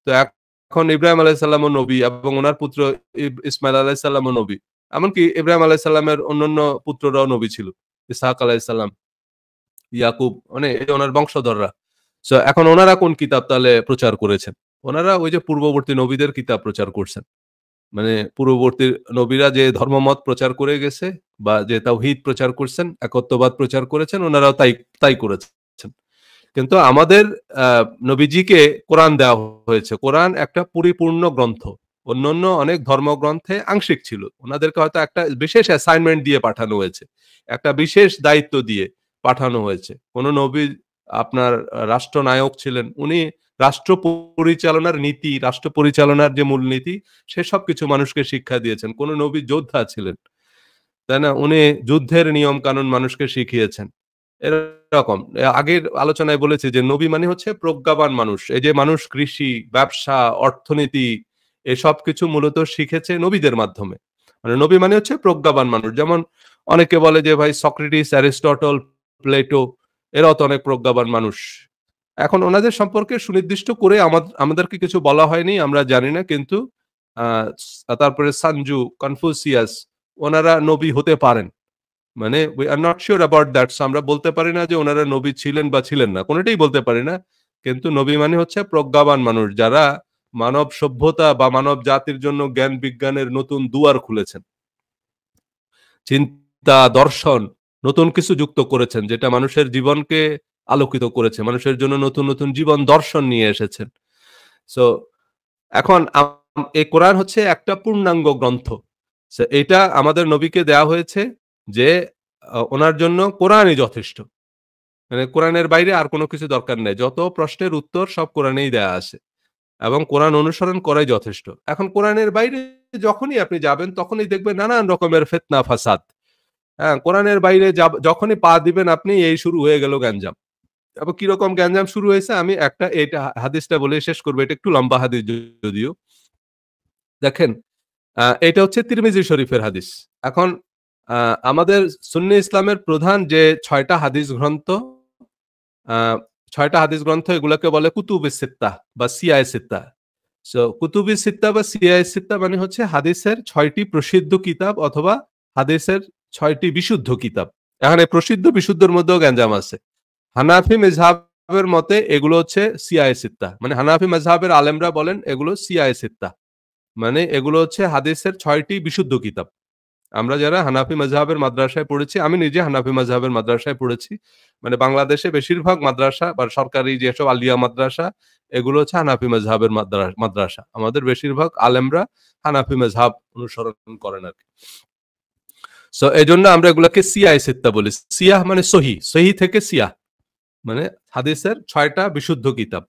Speaker 1: তো এখন ইব্রাহিম আলাইহিস সালামও নবী এবং উনার পুত্র ইসমাইল আলাইহিস সালামও নবী। এমনকি ইব্রাহিম আলাইহিস সালামের অন্যান্য পুত্ররাও নবী ছিল। ইসহাক আলাইহিস সালাম, ইয়াকুব, মানে এই যে ওনার বংশধররা। সো এখন ওনারা কোন কিতাব তাহলে প্রচার করেছেন? ওনারা ওই যে পূর্ববর্তী নবীদের কিতাব প্রচার করছেন। মানে পূর্ববর্তী নবীরা যে ধর্মমত প্রচার করে গেছে বা যে তাওহীদ প্রচার করছেন, একত্ববাদ প্রচার করেছেন, ওনারাও তাই তাই করেছেন। কিন্তু আমাদের নবীজিকে কোরআন দেওয়া হয়েছে। কোরআন একটা পরিপূর্ণ গ্রন্থ। অন্যান্য অনেক ধর্মগ্রন্থে আংশিক ছিল। উনাদেরকে হয়তো একটা বিশেষ অ্যাসাইনমেন্ট দিয়ে পাঠানো হয়েছে। একটা বিশেষ দায়িত্ব দিয়ে পাঠানো হয়েছে। কোন নবী আপনার রাষ্ট্রনায়ক ছিলেন। উনি রাষ্ট্র পরিচালনার নীতি, রাষ্ট্র পরিচালনার যে মূলনীতি সেসব কিছু মানুষকে শিক্ষা দিয়েছেন। কোন নবী যোদ্ধা ছিলেন। তাই না? উনি যুদ্ধের নিয়ম কানুন মানুষকে শিখিয়েছেন। এরকম। আগের আলোচনায় বলেছি যে নবী মানে হচ্ছে প্রজ্ঞাবান মানুষ। এই যে মানুষ কৃষি, ব্যবসা, অর্থনীতি এসব কিছু মূলত শিখেছে নবীদের মাধ্যমে। মানে নবী মানে হচ্ছে প্রজ্ঞাবান মানুষ। যেমন অনেকে বলে যে ভাই সক্রেটিস, অ্যারিস্টটল, প্লেটো এরাও তো অনেক প্রজ্ঞাবান মানুষ। এখন ওনাদের সম্পর্কে সুনির্দিষ্ট করে আমাদেরকে কিছু বলা হয়নি, আমরা জানি না। কিন্তু আ তারপরে সানজু, কনফুসিয়াস ওনারা নবী হতে পারেন। মানে we are not sure about that. So আমরা বলতে পারি না যে ওনারা নবী ছিলেন বা ছিলেন না। কোনটাই বলতে পারি না। কিন্তু নবী মানে হচ্ছে প্রজ্ঞাবান মানুষ যারা মানব সভ্যতা বা মানব জাতির জন্য জ্ঞান বিজ্ঞানের নতুন দুয়ার খুলেছেন। চিন্তা, দর্শন নতুন কিছু যুক্ত করেছেন যেটা মানুষের জীবনকে আলোকিত করেছে। মানুষের জন্য নতুন জীবন দর্শন নিয়ে এসেছেন। সো এখন এই কোরআন হচ্ছে একটা পূর্ণাঙ্গ গ্রন্থ। এটা আমাদের নবীকে দেয়া হয়েছে যে ওনার জন্য কোরআনই যথেষ্ট। মানে কোরআনের বাইরে আর কোন কিছু দরকার নেই। যত প্রশ্নের উত্তর সব কোরআনেই দেয়া আছে। এবং কোরআন অনুসরণ করাই যথেষ্ট। এখন কোরআনের বাইরে যখনই আপনি যাবেন তখনই দেখবেন নানান রকমের ফিতনা ফাসাদ। হ্যাঁ? কোরআনের বাইরে যখনই পা দিবেন আপনি এই শুরু হয়ে গেল গ্যাঞ্জাম। এবং কিরকম গ্যাঞ্জাম শুরু হয়েছে আমি একটা এটা হাদিসটা বলে শেষ করব। এটা একটু লম্বা হাদিস যদিও। দেখেন এটা হচ্ছে তিরমিজি শরীফের হাদিস। এখন আ আমাদের সুন্নি ইসলামের প্রধান যে ৬ টা হাদিস গ্রন্থ, আ ৬ টা হাদিস গ্রন্থ এগুলাকে বলে কুতুবুস সিত্তাহ বা সিয়ায়ে সিত্তাহ। সো কুতুবুস সিত্তাহ বা সিয়ায়ে সিত্তাহ মানে হচ্ছে হাদিসের ৬ টি প্রসিদ্ধ কিতাব অথবা হাদিসের ৬ টি বিশুদ্ধ কিতাব। এখন এই প্রসিদ্ধ বিশুদ্ধর মধ্যেও গ্যাঞ্জাম আছে। হানাফি মেযহাবের মতে এগুলো হচ্ছে সিয়ায়ে সিত্তাহ। মানে হানাফি মেযহাবের আলেমরা বলেন এগুলো সিয়ায়ে সিত্তাহ। মানে এগুলো হচ্ছে হাদিসের ৬ টি বিশুদ্ধ কিতাব। আমরা যারা হানাফি মাযহাবের মাদ্রাসায় পড়েছি, আমি নিজে হানাফি মাযহাবের মাদ্রাসায় পড়েছি। মানে বাংলাদেশে বেশিরভাগ মাদ্রাসা বা সরকারি যেসব আলিয়া মাদ্রাসা, এগুলো হচ্ছে হানাফি মাযহাবের মাদ্রাসা। আমাদের বেশিরভাগ আলেমরা হানাফি মাযহাব অনুসরণ করেন আরকি। সো এজন্য আমরা এগুলাকে সিয়ায়ে সিত্তা বলি। সিয়াহ মানে সহিহ, সহিহ থেকে সিয়াহ। মানে হাদিসের ৬ টা বিশুদ্ধ কিতাব।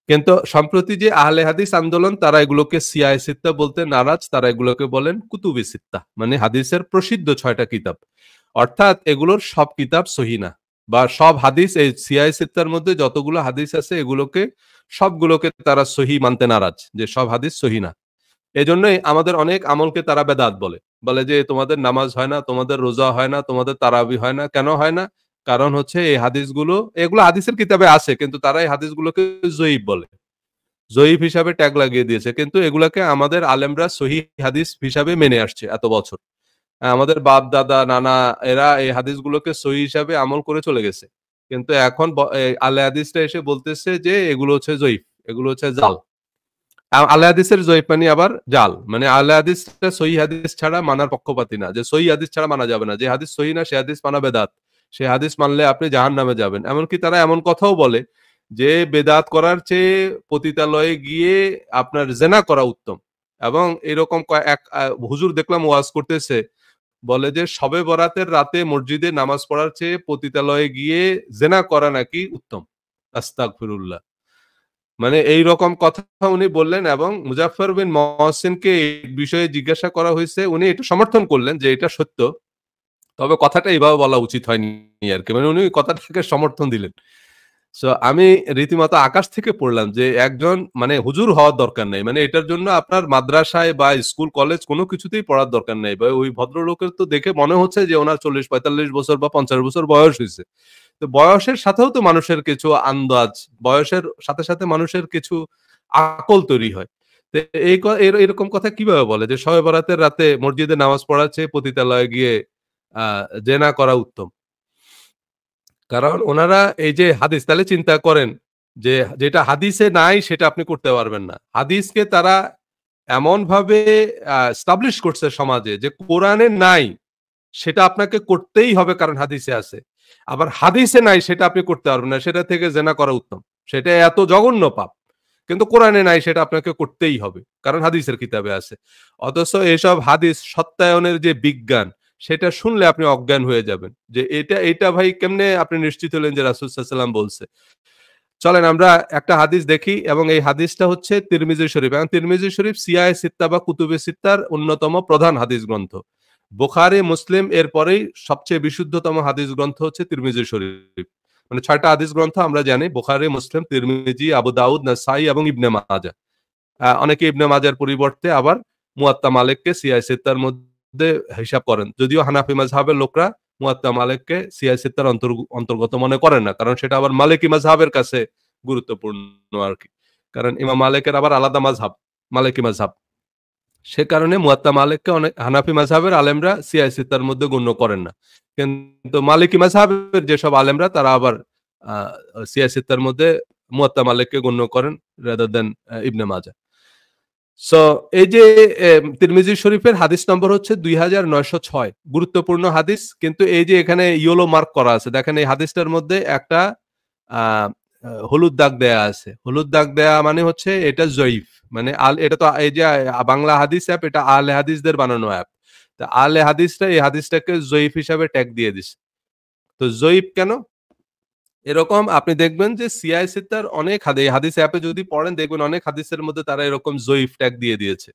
Speaker 1: কিন্তু সম্প্রতি যে আহলে হাদিস আন্দোলন তারা এগুলোকে সিয়ায়ে সিত্তা বলতে নারাজ। তারা এগুলোকে বলেন কুতুবে সিত্তা। মানে হাদিসের প্রসিদ্ধ ৬ টা কিতাব। অর্থাৎ এগুলোর সব কিতাব সহিহ না। বা সব হাদিস এই সিয়ায়ে সিত্তার মধ্যে যতগুলো হাদিস আছে সবগুলোকে তারা সহিহ মানতে নারাজ। যে সব হাদিস সহিহ না। এজন্যই আমাদের অনেক আমলকে তারা বেদাত বলে। বলে যে তোমাদের নামাজ হয় না, তোমাদের রোজা হয় না, তোমাদের তারাবি হয় না। কেন হয় না? কারণ হচ্ছে এই হাদিসগুলো এগুলো হাদিসের কিতাবে আছে কিন্তু তারা এই হাদিসগুলোকে যঈফ বলে। যঈফ হিসাবে ট্যাগ লাগিয়ে দিয়েছে। কিন্তু এগুলাকে আমাদের আলেমরা সহিহ হাদিস হিসাবে মেনে আসছে এত বছর। আমাদের বাপ দাদা নানা এরা এই হাদিসগুলোকে সহিহ হিসাবে আমল করে চলে গেছে। কিন্তু এখন আহলে হাদিসরা এসে বলতেছে যে এগুলো হচ্ছে জয়ীফ, এগুলো হচ্ছে জাল। আহলে হাদিসের জয়ীফ মানে আবার জাল। মানে আহলে হাদিসরা সহিহ হাদিস ছাড়া মানার পক্ষপাতী না। যে সহিহ হাদিস ছাড়া মানা যাবে না। যে হাদিস সহিহ না সে হাদিস মানা বেদাত। সে হাদিস মানলে আপনি জাহান্নামে যাবেন। এমনকি তারা এমন কথাও বলে যে বেদাত করার চেয়ে পতিতালয়ে গিয়ে আপনার জেনা করা উত্তম। এবং এরকম এক হুজুর দেখলাম ওয়াজ করতেছে, বলে যে শবে বরাতের রাতে মসজিদে নামাজ পড়ার চেয়ে পতিতালয়ে গিয়ে জেনা করা নাকি উত্তম। আস্তাগফিরুল্লাহ। মানে এইরকম কথা উনি বললেন এবং মুজাফফর বিন মহসিনকে এই বিষয়ে জিজ্ঞাসা করা হয়েছে। উনি এটা সমর্থন করলেন যে এটা সত্য। তবে কথাটা এভাবে বলা উচিত হয়নি আরকি। মানে উনি কথাটাকে সমর্থন দিলেন। সো আমি রীতিমতো আকাশ থেকে পড়লাম যে একজন মানে হুজুর হওয়ার দরকার নাই। মানে এটার জন্য আপনার মাদ্রাসায় বা স্কুল, কলেজ কোন কিছুতেই পড়ার দরকার নাই। বা ওই ভদ্রলোকের তো দেখে মনে হচ্ছে যে উনার ৪০-৪৫ বছর বা ৫০ বছর বয়স হইছে। তো বয়সের সাথেও তো মানুষের কিছু আন্দাজ, বয়সের সাথে, সাথে মানুষের কিছু আকল তৈরি হয়। তো এরকম কথা কিভাবে বলে যে শবে বরাতের রাতে মসজিদে নামাজ পড়ার চেয়ে পতিতালয়ে গিয়ে আ জেনা করা উত্তম। কারণ উনারা এই যে হাদিস তাহলে চিন্তা করেন যে যেটা হাদিসে নাই সেটা আপনি করতে পারবেন না। হাদিসকে তারা এমনভাবে এস্টাবলিশ করছে সমাজে যে কোরআনে নাই সেটা আপনাকে করতেই হবে কারণ হাদিসে আছে। আবার হাদিসে নাই সেটা আপনি করতে পারবেন না। সেটা থেকে জেনা করা উত্তম। সেটা এত জঘন্য পাপ। কিন্তু কোরআনে নাই সেটা আপনাকে করতেই হবে। কারণ হাদিসের কিতাবে আছে। অথচ এসব হাদিস সত্যায়নের যে বিজ্ঞান সেটা শুনলে আপনি অজ্ঞান হয়ে যাবেন। যে এটা ভাই কেমনে আপনি নিশ্চিত হলেন যে রাসূল সাল্লাল্লাহু আলাইহি ওয়াসাল্লাম বলছে। চলেন আমরা একটা হাদিস দেখি এবং এই হাদিসটা হচ্ছে তিরমিজি শরীফ। এবং তিরমিজি শরীফ সিয়ায়ে সিত্তা বা কুতুবে সিত্তার অন্যতম প্রধান হাদিস গ্রন্থ। বুখারী, মুসলিম এর পরেই সবচেয়ে বিশুদ্ধতম হাদিস গ্রন্থ হচ্ছে তিরমিজি শরীফ। মানে ৬ টা হাদিস গ্রন্থ আমরা জানি বুখারী, মুসলিম, তিরমিজি, আবু দাউদ, নাসাই এবং ইবনে মাজাহ। অনেকে ইবনে মাজাহর পরিবর্তে আবার মুয়াত্তা মালিককে সিয়ায়ে সিত্তার মধ্যে হিসাব করেন। যদিও হানাফি মাযহাবের লোকরা মুয়াত্তা মালিককে সিয়ায়ে সিত্তার অন্তর্গত মনে করেন না। কারণ সেটা আবার মালিকি মাযহাবের কাছে গুরুত্বপূর্ণ আরকি। কারণ ইমাম মালিকের আবার আলাদা মাযহাব, মালিকি মাযহাব। সে কারণে মুয়াত্তা মালিককে অনেক হানাফি মাযহাবের আলেমরা সিয়ায়ে সিত্তার মধ্যে গণ্য করেন না। কিন্তু মালিকি মাযহাবের যেসব আলেমরা তারা আবার আ সিয়ায়ে সিত্তার মধ্যে মুয়াত্তা মালিককে গণ্য করেন রাদার দ্যান ইবনে মাজাহ। সো এই যে তিরমিজি শরীফের হাদিস নম্বর হচ্ছে ২৯০৬ গুরুত্বপূর্ণ হাদিস। কিন্তু এই যে এখানে ইয়েলো মার্ক করা আছে। দেখেন এই হাদিসটার মধ্যে একটা আ হলুদ দাগ দেয়া আছে। হলুদ দাগ দেয়া মানে হচ্ছে এটা জয়ীফ। মানে এটা তো এই যে বাংলা হাদিস অ্যাপ এটা আহলে হাদিসদের বানানো অ্যাপ। তো আহলে হাদিসরা এই হাদিসটাকে জয়ীফ হিসাবে ট্যাগ দিয়ে দিছে। তো জয়ীফ কেন? এরকম আপনি দেখবেন যে সিয়ায়ে সিত্তার অনেক হাদিস অ্যাপে যদি পড়েন দেখবেন অনেক হাদিসের মধ্যে তারা এরকম জয়ীফ ট্যাগ দিয়ে দিয়েছে।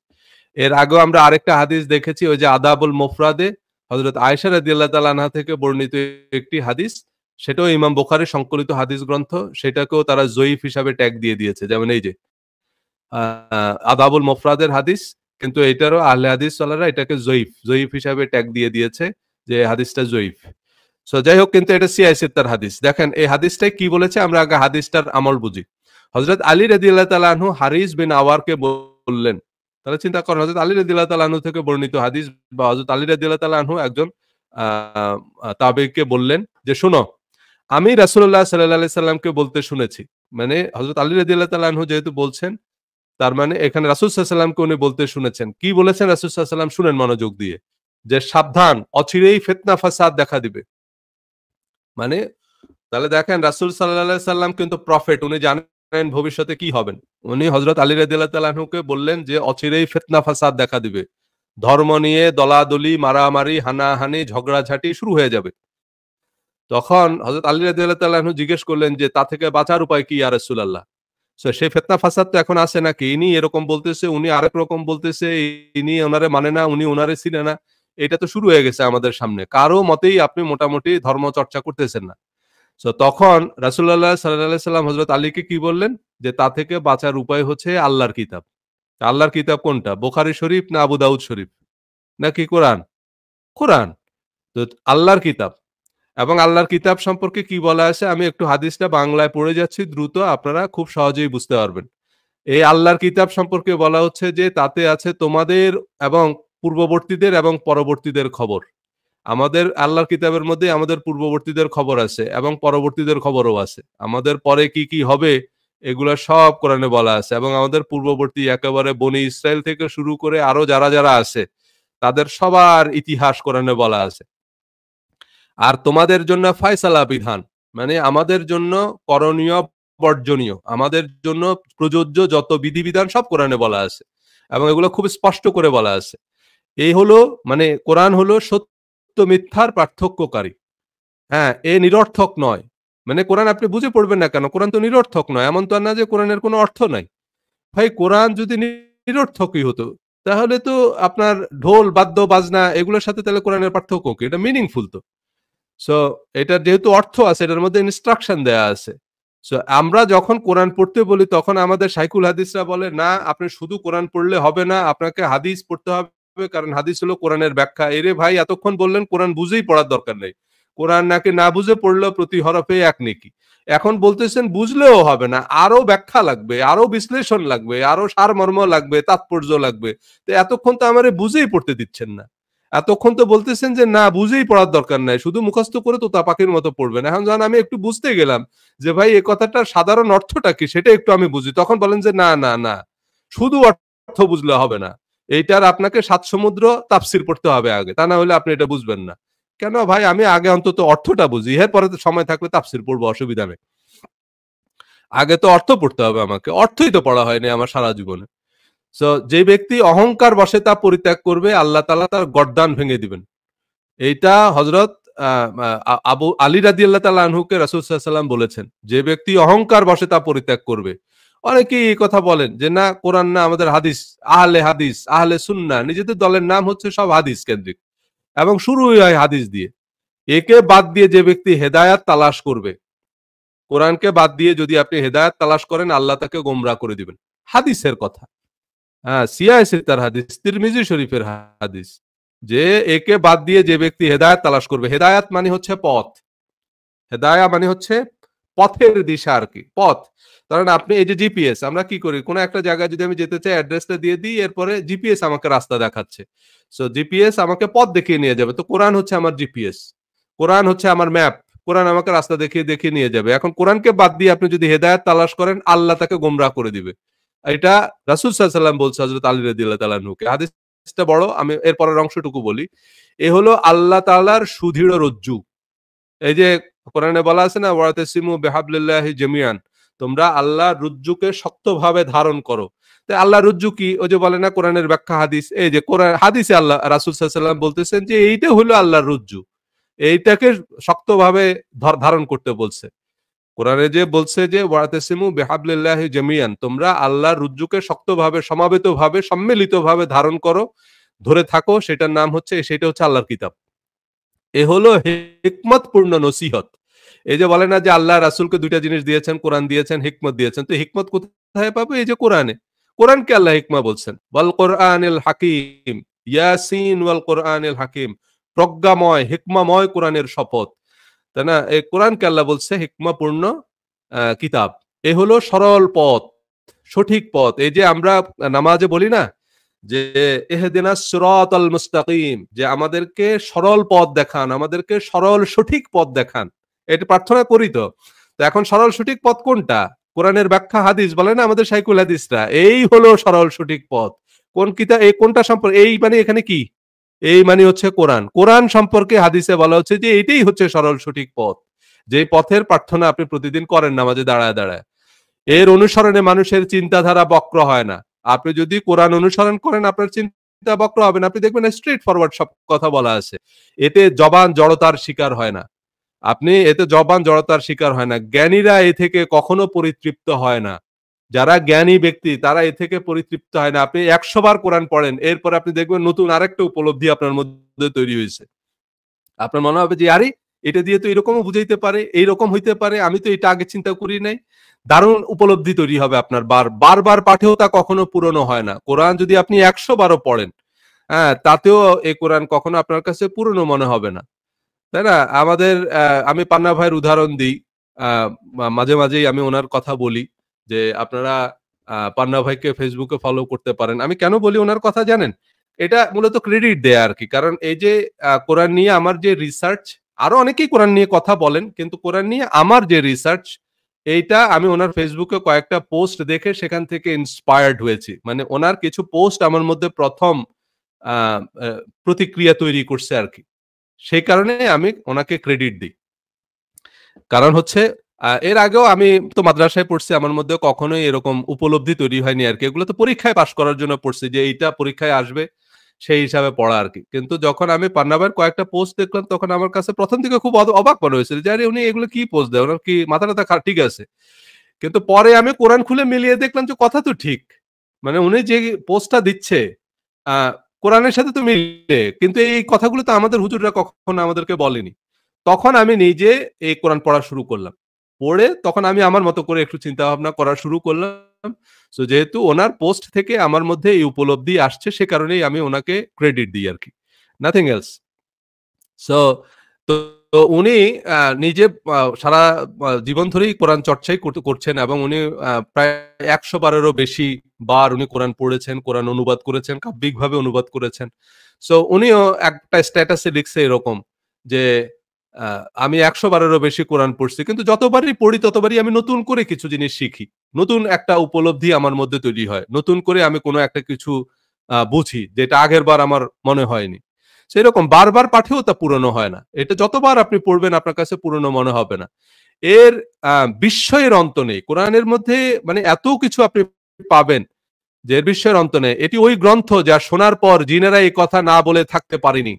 Speaker 1: এর আগেও আমরা আরেকটা হাদিস দেখেছি ওই যে আদাবুল মুফরাদে হযরত আয়েশা রাদিয়াল্লাহু তাআলা আনহা থেকে বর্ণিত একটি হাদিস। সেটাও ইমাম বুখারীর সংকলিত হাদিস গ্রন্থ। সেটাকেও তারা জয়ীফ হিসাবে ট্যাগ দিয়ে দিয়েছে। যেমন এই যে আ আদাবুল মুফরাদের হাদিস কিন্তু এটারও আহলে হাদিস ওয়ালারা এটাকে জয়ীফ হিসাবে ট্যাগ দিয়ে দিয়েছে যে হাদিসটা জয়ীফ। সো যাই হোক কিন্তু এটা সিয়ায়ে সিত্তার হাদিস। দেখেন এই হাদিসটায় কি বলেছে আমরা আগে হাদিসটার আমল বুঝি। হযরত আলী রাদিয়াল্লাহু তাআলা আনহু হারিস বিন আওয়ারকে বললেন, তাহলে চিন্তা করেন হযরত আলী রাদিয়াল্লাহু তাআলা আনহু থেকে বর্ণিত হাদিস বা হযরত আলী রাদিয়াল্লাহু তাআলা আনহু একজন আ তাবেঈকে বললেন যে, "শোনো, আমি রাসূলুল্লাহ সাল্লাল্লাহু আলাইহি সাল্লামকে বলতে শুনেছি।" মানে হযরত আলী রাদিয়াল্লাহু তাআলা আনহু যেহেতু বলছেন, তার মানে এখানে রাসূল সাল্লাল্লাহু আলাইহি সাল্লামকে উনি বলতে শুনেছেন। কি বলেছেন রাসূল সাল্লাল্লাহু আলাইহি সাল্লাম শুনেন মনোযোগ দিয়ে। যে, "সাবধান, অচিরেই ফিতনা ফাসাদ দেখা দিবে।" মানে তাহলে দেখেন রাসূল সাল্লাল্লাহু আলাইহি সাল্লাম কিন্তু প্রফেট। উনি জানেন ভবিষ্যতে কি হবেন। উনি হযরত আলী রাদিয়াল্লাহু তাআলা আনহুকে বললেন যে অচিরেই ফিতনা ফাসাদ দেখা দিবে। ধর্ম নিয়ে দলাদলি, মারামারি, হানাহানি, ঝগড়াঝাটি শুরু হয়ে যাবে। তখন হযরত আলী রাদিয়াল্লাহু তাআলা আনহু জিজ্ঞেস করলেন যে তা থেকে বাঁচার উপায় কি ইয়া রাসূলুল্লাহ? সো সেই ফিতনা ফাসাদ তো এখন আছে নাকি? ইনি এরকম বলতেছে, উনি আরেক রকম বলতেছে, ইনি উনারে মানে না, উনি উনারে চিনে না। এটা তো শুরু হয়ে গেছে আমাদের সামনে। কারো মতেই আপনি মোটামুটি ধর্ম চর্চা করতেছেন না। সো তখন রাসূলুল্লাহ সাল্লাল্লাহু আলাইহি সাল্লাম হযরত আলীকে কি বললেন? যে তা থেকে বাঁচার উপায় হচ্ছে আল্লাহর কিতাব। আল্লাহর কিতাব কোনটা? বুখারী শরীফ না আবু দাউদ শরীফ? নাকি কোরআন? কোরআন। তো আল্লাহর কিতাব। এবং আল্লাহর কিতাব সম্পর্কে কি বলা আছে আমি একটু হাদিসটা বাংলায় পড়ে যাচ্ছি দ্রুত আপনারা খুব সহজেই বুঝতে পারবেন। এই আল্লাহর কিতাব সম্পর্কে বলা হচ্ছে যে তাতে আছে তোমাদের এবং পূর্ববর্তীদের এবং পরবর্তীদের খবর। আমাদের আল্লাহর কিতাবের মধ্যে আমাদের পূর্ববর্তীদের খবর আছে এবং পরবর্তীদের খবরও আছে। আমাদের পরে কি, কি হবে এগুলা সব কোরআনে বলা আছে এবং আমাদের পূর্ববর্তী একেবারে বনি ইসরাইল থেকে শুরু করে আরো যারা আছে তাদের সবার ইতিহাস কোরআনে বলা আছে। আর তোমাদের জন্য ফায়সালা বিধান, মানে আমাদের জন্য করণীয়, বর্জনীয়, আমাদের জন্য প্রযোজ্য যত বিধিবিধান সব কোরআনে বলা আছে এবং এগুলো খুব স্পষ্ট করে বলা আছে। এই হলো মানে কোরআন হলো সত্য মিথ্যার পার্থক্যকারী। হ্যাঁ, এ নিরর্থক নয়। মানে কোরআন আপনি বুঝে পড়বেন না কেন? কোরআন তো নিরর্থক নয়। এমন তো আর না যে কোরআনের কোনো অর্থ নাই। ভাই কোরআন যদি নিরর্থকই হতো, তাহলে তো আপনার ঢোল, বাদ্য, বাজনা এগুলোর সাথে তাহলে কোরআনের পার্থক্য কি? এটা মিনিংফুল তো। সো এটার যেহেতু অর্থ আছে, এটার মধ্যে ইনস্ট্রাকশন দেয়া আছে। সো আমরা যখন কোরআন পড়তে বলি তখন আমাদের শাইখুল হাদিসরা বলে, "না, আপনি শুধু কোরআন পড়লে হবে না, আপনাকে হাদিস পড়তে হবে। কারণ হাদিস হলো কোরআনের ব্যাখ্যা।" এরে ভাই এতক্ষণ বললেন কোরআন বুঝেই পড়ার দরকার নেই। কোরআন নাকি না বুঝে পড়লেও প্রতি হরফে এক নেকি। এখন বলতেছেন বুঝলেও হবে না, আরো ব্যাখ্যা লাগবে, আরো বিশ্লেষণ লাগবে, আরো সারমর্ম লাগবে, তাৎপর্য লাগবে। তো এতক্ষণ তো আমারে বুঝেই পড়তে দিচ্ছেন না। এতক্ষণ তো বলতেছেন যে না বুঝেই পড়ার দরকার নাই, শুধু মুখস্থ করে তোতা পাখির মতো পড়বেন। এখন যখন আমি একটু বুঝতে গেলাম যে ভাই এ কথাটার সাধারণ অর্থটা কি সেটা একটু আমি বুঝি, তখন বলেন যে না না না, শুধু অর্থ বুঝলে হবে না, এইটার আপনাকে সাত সমুদ্র তাফসির পড়তে হবে আগে, তা না হলে আপনি এটা বুঝবেন না। কেন ভাই, আমি আগে অন্তত অর্থটা বুঝি, এরপরে তো সময় থাকলে তাফসির পড়বো, অসুবিধা নেই। আগে তো অর্থ পড়তে হবে আমাকে, অর্থই তো পড়া হয়নি আমার সারা জীবনে। সো যে ব্যক্তি অহংকার বশে তা পরিত্যাগ করবে, আল্লাহ তাআলা তার গর্দান ভেঙে দিবেন। এইটা হযরত আবু আলী রাদিয়াল্লাহু তাআলা আনহুকে রাসূল সাল্লাল্লাহু আলাইহি ওয়াসাল্লাম বলেছেন। যে ব্যক্তি অহংকার বশে তা পরিত্যাগ করবে। অনেকেই এই কথা বলেন যে না কোরআন না, আমাদের হাদিস, হাদিস, আহলে সুন্নাহ, নিজেদের দলের নাম হচ্ছে সব হাদিস কেন্দ্রিক এবং শুরুই হয় হাদিস দিয়ে। একে বাদ দিয়ে যে ব্যক্তি হেদায়াত তালাশ করবে, কোরআনকে বাদ দিয়ে যদি আপনি হেদায়াত তালাশ করেন, আল্লাহ তাকে গোমরাহ করে দিবেন। হাদিসের কথা। হ্যাঁ, সিয়ায় সিত্তার হাদিস, তিরমিজি শরীফের হাদিস। যে একে বাদ দিয়ে যে ব্যক্তি হেদায়েত তালাশ করবে, হেদায়েত মানে হচ্ছে পথ। হেদায়া মানে হচ্ছে পথের দিশা আর কি, পথ। কারণ আপনি এই যে জিপিএস, আমরা কি করি? কোন একটা জায়গায় যদি আমি যেতে চাই অ্যাড্রেসটা দিয়ে দিই, এরপরে জিপিএস আমাকে রাস্তা দেখাচ্ছে। সো জিপিএস আমাকে পথ দেখিয়ে নিয়ে যাবে। তো কোরআন হচ্ছে আমার জিপিএস। কোরআন হচ্ছে আমার ম্যাপ। কোরআন আমাকে রাস্তা দেখিয়ে নিয়ে যাবে। এখন কোরআনকে বাদ দিয়ে আপনি যদি হেদায়েত তালাশ করেন, আল্লাহ তাকে গোমরাহ করে দিবে। এটা রাসূল সাল্লাল্লাহু আলাইহি ওয়াসাল্লাম বলছে হযরত আলী রাদিয়াল্লাহু তাআলা আনহুকে। হাদিসটা বড়, আমি এর পরের অংশটুকু বলি। এ হলো আল্লাহ তাআলার সুদৃঢ় রজ্জু। এই যে কোরআনে বলা আছে না, ওয়াতাসিমু বিহাবলিল্লাহি জামিআন, তোমরা আল্লাহর রজ্জুকে শক্তভাবে ধারণ করো। তো আল্লাহর রজ্জু কি? ওই যে বলে না কোরআনের ব্যাখ্যা হাদিস, এই যে কোরআন হাদিসে আল্লাহ রাসূল সাল্লাল্লাহু আলাইহি ওয়াসাল্লাম বলতেছেন যে এইটা হলো আল্লাহর রজ্জু। এইটাকে শক্তভাবে ধারণ করতে বলছে। কোরআনে যে বলছে যে ওয়াতাসিমু বিহাবলিল্লাহি জামিআন, তোমরা আল্লাহর রজ্জুকে শক্তভাবে, সমাবেতভাবে, সম্মিলিতভাবে ধারণ করো, ধরে থাকো, সেটা হচ্ছে আল্লাহর কিতাব। এ হলো হিকমতপূর্ণ নসিহত। এই যে বলে না যে আল্লাহ রাসূলকে ২ টা জিনিস দিয়েছেন, কোরআন দিয়েছেন, হিকমত দিয়েছেন। তো হিকমত কোথায় পাবে? এই যে কোরআনে। কোরআনকে আল্লাহ হিকমা বলছেন। ওয়াল কোরআনিল হাকিম, ইয়াসিন ওয়াল কোরআনিল হাকিম। প্রজ্ঞাময়, হিকমাময় কোরআনের শপথ। তাই না? এই কোরআনকে আল্লাহ বলছে হিকমাপূর্ণ কিতাব। এ হলো সরল পথ, সঠিক পথ। এই যে আমরা নামাজে বলি না যে ইহদিনাস সিরাতাল মুস্তাকিম, যে আমাদেরকে সরল পথ দেখান, আমাদেরকে সরল সঠিক পথ দেখান। এটা প্রার্থনা করি তো। তো এখন সরল সঠিক পথ কোনটা? কোরআনের ব্যাখ্যা হাদিস বলে না আমাদের শাইখুল হাদিসরা। এই হলো সরল সঠিক পথ। কোন কিতাব, এই কোনটা সম্পর্কে, এই মানে এখানে কি? এই মানে হচ্ছে কোরআন। কোরআন সম্পর্কে হাদিসে বলা হচ্ছে যে এটাই হচ্ছে সরল সঠিক পথ। যে পথের প্রার্থনা আপনি প্রতিদিন করেন নামাজে দাঁড়ায়। এর অনুসরণে মানুষের চিন্তাধারা বক্র হয় না। আপনি যদি কোরআন অনুসরণ করেন, আপনার চিন্তা বক্র হবে না। আপনি দেখবেন স্ট্রেইট ফরওয়ার্ড সব কথা বলা আছে। এতে জবান জড়তার শিকার হয় না। এতে জবান জড়তার শিকার হয় না। জ্ঞানীরা এ থেকে কখনো পরিতৃপ্ত হয় না। যারা জ্ঞানী ব্যক্তি তারা এ থেকে পরিতৃপ্ত হয় না। আপনি ১০০ বার কোরআন পড়েন, এরপরে আপনি দেখবেন নতুন আরেকটা উপলব্ধি আপনার মধ্যে তৈরি হয়েছে। আপনার মনে হবে যে আরে এটা দিয়ে তো এরকমও বুঝাইতে পারে, এইরকম হইতে পারে, আমি তো এটা আগে চিন্তা করি নাই। দারুণ উপলব্ধি তৈরি হবে আপনার। বারবার পাঠেও তা কখনো পুরনো হয় না। কোরআন যদি আপনি ১০০ বারও পড়েন, হ্যাঁ, তাতেও এই কোরআন কখনো আপনার কাছে পুরনো মনে হবে না। তাই না? আমাদের আমি পান্না ভাইয়ের উদাহরণ দিই। আ মাঝে মাঝেই আমি উনার কথা বলি যে আপনারা পান্না ভাইকে ফেসবুকে ফলো করতে পারেন। আমি কেন বলি উনার কথা জানেন? এটা মূলত ক্রেডিট দেয়া আরকি। কারণ এই যে কোরআন নিয়ে আমার যে রিসার্চ, আরো অনেকেই কোরআন নিয়ে কথা বলেন। কিন্তু কোরআন নিয়ে আমার যে রিসার্চ, এইটা আমি উনার ফেসবুকে কয়েকটা পোস্ট দেখে সেখান থেকে ইন্সপায়ার্ড হয়েছি। মানে উনার কিছু পোস্ট আমার মধ্যে ১ম আ আ প্রতিক্রিয়া তৈরি করছে আরকি। সেই কারণে আমি উনাকে ক্রেডিট দেই। কারণ হচ্ছে এর আগেও আমি তো মাদ্রাসায় পড়ছি। আমার মধ্যে কখনোই এরকম উপলব্ধি তৈরি হয়নি আরকি। এগুলো তো পরীক্ষায় পাস করার জন্য পড়ছি যে এইটা পরীক্ষায় আসবে সেই হিসাবে পড়া আরকি। কিন্তু যখন আমি পান্না ভাইয়ের কয়েকটা পোস্ট দেখলাম তখন আমার কাছে ১ম দিকে খুব অবাক মনে হয়েছিল যে, আরে উনি এগুলো কি পোস্ট দেয়? উনার কি মাথা-টাথা ঠিক আছে। কিন্তু পরে আমি কোরআন খুলে মিলিয়ে দেখলাম যে কথা তো ঠিক। মানে উনি যে পোস্টটা দিচ্ছে আ কোরআনের সাথে তো মিলে। কিন্তু এই কথাগুলো তো আমাদের হুজুররা কখনো আমাদেরকে বলেনি। তখন আমি নিজে এই কোরআন পড়া শুরু করলাম। পড়ে তখন আমি আমার মতো করে একটু চিন্তাভাবনা করা শুরু করলাম। সো যেহেতু উনার পোস্ট থেকে আমার মধ্যে এই উপলব্ধি আসছে সে কারণেই আমি উনাকে ক্রেডিট দিই আরকি। Nothing else. সো তো তো উনি নিজে সারা জীবন ধরেই কোরআন চর্চাই করছেন এবং উনি প্রায় ১০০ বারেরও বেশি বার উনি কোরআন পড়েছেন, কোরআন অনুবাদ করেছেন, কাব্যিকভাবে অনুবাদ করেছেন। সো উনিও একটা স্ট্যাটাসে লিখছে এরকম যে, আ "আমি ১০০ বারেরও বেশি কোরআন পড়ছি। কিন্তু যতবারই পড়ি ততবারই আমি নতুন করে কিছু জিনিস শিখি। নতুন একটা উপলব্ধি আমার মধ্যে তৈরি হয়। নতুন করে আমি কোনো একটা কিছু বুঝি যেটা আগেরবার আমার মনে হয়নি।" সেরকম বারবার পাঠেও তা পুরনো হয় না। এটা যতবার আপনি পড়বেন আপনার কাছে পুরনো মনে হবে না। এর আ বিস্ময়ের অন্ত নেই। কোরআনের মধ্যে মানে এত কিছু আপনি পাবেন যে এর বিস্ময়ের অন্ত নেই। এটি ওই গ্রন্থ যা শোনার পর জিনেরা এই কথা না বলে থাকতে পারেনি।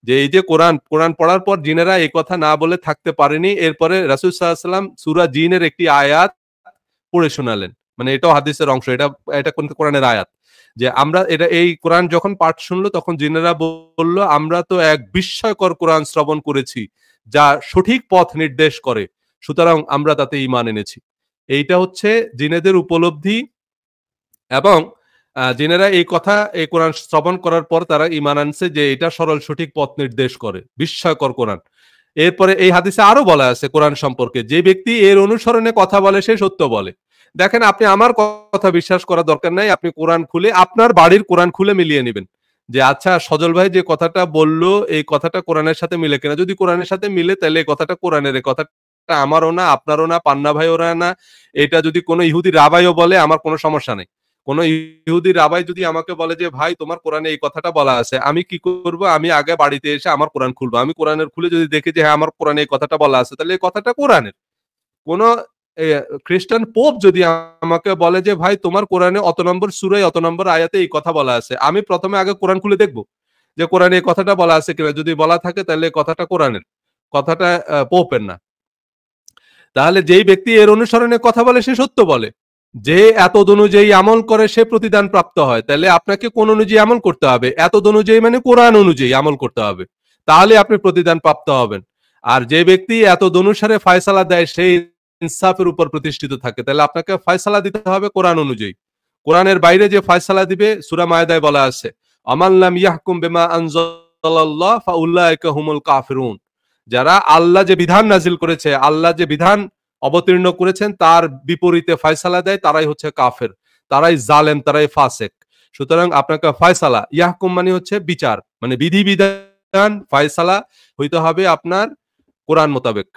Speaker 1: যে এই যে কোরআন পড়ার পর জিনেরা এই কথা না বলে থাকতে পারেনি। এরপরে রাসূল সাল্লাল্লাহু আলাইহি ওয়াসাল্লাম সূরা জিনের একটি আয়াত পড়ে শোনালেন। মানে এটাও হাদিসের অংশ। এটা কিন্তু কোরআনের আয়াত। যে আমরা এই কোরআন যখন পাঠ শুনলো তখন জিনেরা বলল, "আমরা তো এক বিস্ময়কর কোরআন শ্রবণ করেছি, যা সঠিক পথ নির্দেশ করে। সুতরাং আমরা তাতে ঈমান এনেছি।" এইটা হচ্ছে জিনেদের উপলব্ধি এবং জিনেরা এই কোরআন শ্রবণ করার পর তারা ঈমান আনছে যে এটা সরল সঠিক পথ নির্দেশ করে। বিস্ময়কর কোরআন। এরপরে এই হাদিসে আরো বলা আছে কোরআন সম্পর্কে, "যে ব্যক্তি এর অনুসরণে কথা বলে সে সত্য বলে।" দেখেন আপনি আমার কথা বিশ্বাস করার দরকার নাই। আপনি কোরআন খুলে আপনার বাড়ির কোরআন খুলে মিলিয়ে নিবেন। যে আচ্ছা সজল ভাই যে কথাটা বলল এই কথাটা কোরআনের সাথে মিলে কিনা। যদি কোরআনের সাথে মিলে তাইলে এই কথাটা কোরআনের। এই কথাটা আমারও না, আপনারও না, পান্না ভাইয়েরও না। এটা যদি কোন ইহুদি রাবাইও বলে আমার কোন সমস্যা নাই। কোন ইহুদি রাবাই যদি আমাকে বলে যে, "ভাই তোমার কোরআনে এই কথাটা বলা আছে।" আমি কি করব? আমি আগে বাড়িতে এসে আমার কোরআন খুলব। আমি কোরআনের খুলে যদি দেখি যে হ্যাঁ, আমার কোরআনে এই কথাটা বলা আছে, তাহলে এই কথাটা কোরআনের। কোন এ খ্রিস্টান পোপ যদি আমাকে বলে যে, "ভাই তোমার কোরআনে অত নম্বর সূরায় অত নম্বর আয়াতে এই কথা বলা আছে।" আমি ১ম এ আগে কোরআন খুলে দেখব। যে কোরআনে এই কথাটা বলা আছে কিনা। যদি বলা থাকে তাহলে এই কথাটা কোরআনের। কথাটা পোপের না। তাহলে যেই ব্যক্তি এর অনুসরণে কথা বলে সে সত্য বলে। যে এতদ অনুযায়ী আমল করে সে প্রতিদান প্রাপ্ত হয়। তাহলে আপনাকে কোন অনুযায়ী আমল করতে হবে? এতদ অনুযায়ী মানে কোরআন অনুযায়ী আমল করতে হবে। তাহলে আপনি প্রতিদান প্রাপ্ত হবেন। আর যে ব্যক্তি এতদ অনুসারে ফায়সালা দেয় সে ইনসাফের উপর প্রতিষ্ঠিত থাকে। তাহলে আপনাকে ফায়সালা দিতে হবে কোরআন অনুযায়ী। কোরআনের বাইরে যে ফায়সালা দিবে সূরা মায়দায় বলা আছে, "আমান লাম ইয়াহকুম বিমা আনজালাল্লাহ ফাউলাইকা হুমুল কাফিরুন।" যারা আল্লাহ যে বিধান নাজিল করেছে, আল্লাহ যে বিধান অবতীর্ণ করেছেন তার বিপরীতে ফয়সালা দেয় তারাই হচ্ছে কাফের। তারাই জালেম, তারাই ফাসেক। সুতরাং আপনাকে ফয়সালা, ইয়াহকুম মানে হচ্ছে বিচার। মানে বিধি-বিধান, ফয়সালা হইতে হবে আপনার কোরআন মোতাবেক।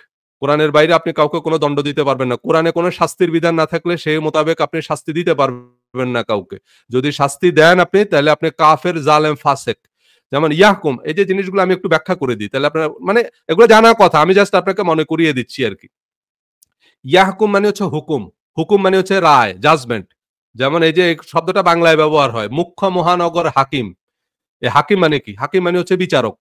Speaker 1: কোরআনের বাইরে আপনি কাউকে কোন দণ্ড দিতে পারবেন না। কোরআনে কোন শাস্তির বিধান না থাকলে সেই মোতাবেক আপনি শাস্তি দিতে পারবেন না কাউকে। যদি শাস্তি দেন আপনি তাহলে আপনি কাফের, জালেম, ফাসেক। যেমন ইয়াহকুম এই যে জিনিসগুলো আমি একটু ব্যাখ্যা করে দিই। তাহলে আপনার মানে এগুলো জানার কথা। আমি জাস্ট আপনাকে মনে করিয়ে দিচ্ছি আরকি। ইয়াহকুম মানে হচ্ছে হুকুম। হুকুম মানে হচ্ছে রায়, জাজমেন্ট। যেমন এই যে এই শব্দটা বাংলায় ব্যবহার হয়। মুখ্য মহানগর হাকিম। এই হাকিম মানে কি? হাকিম মানে হচ্ছে বিচারক।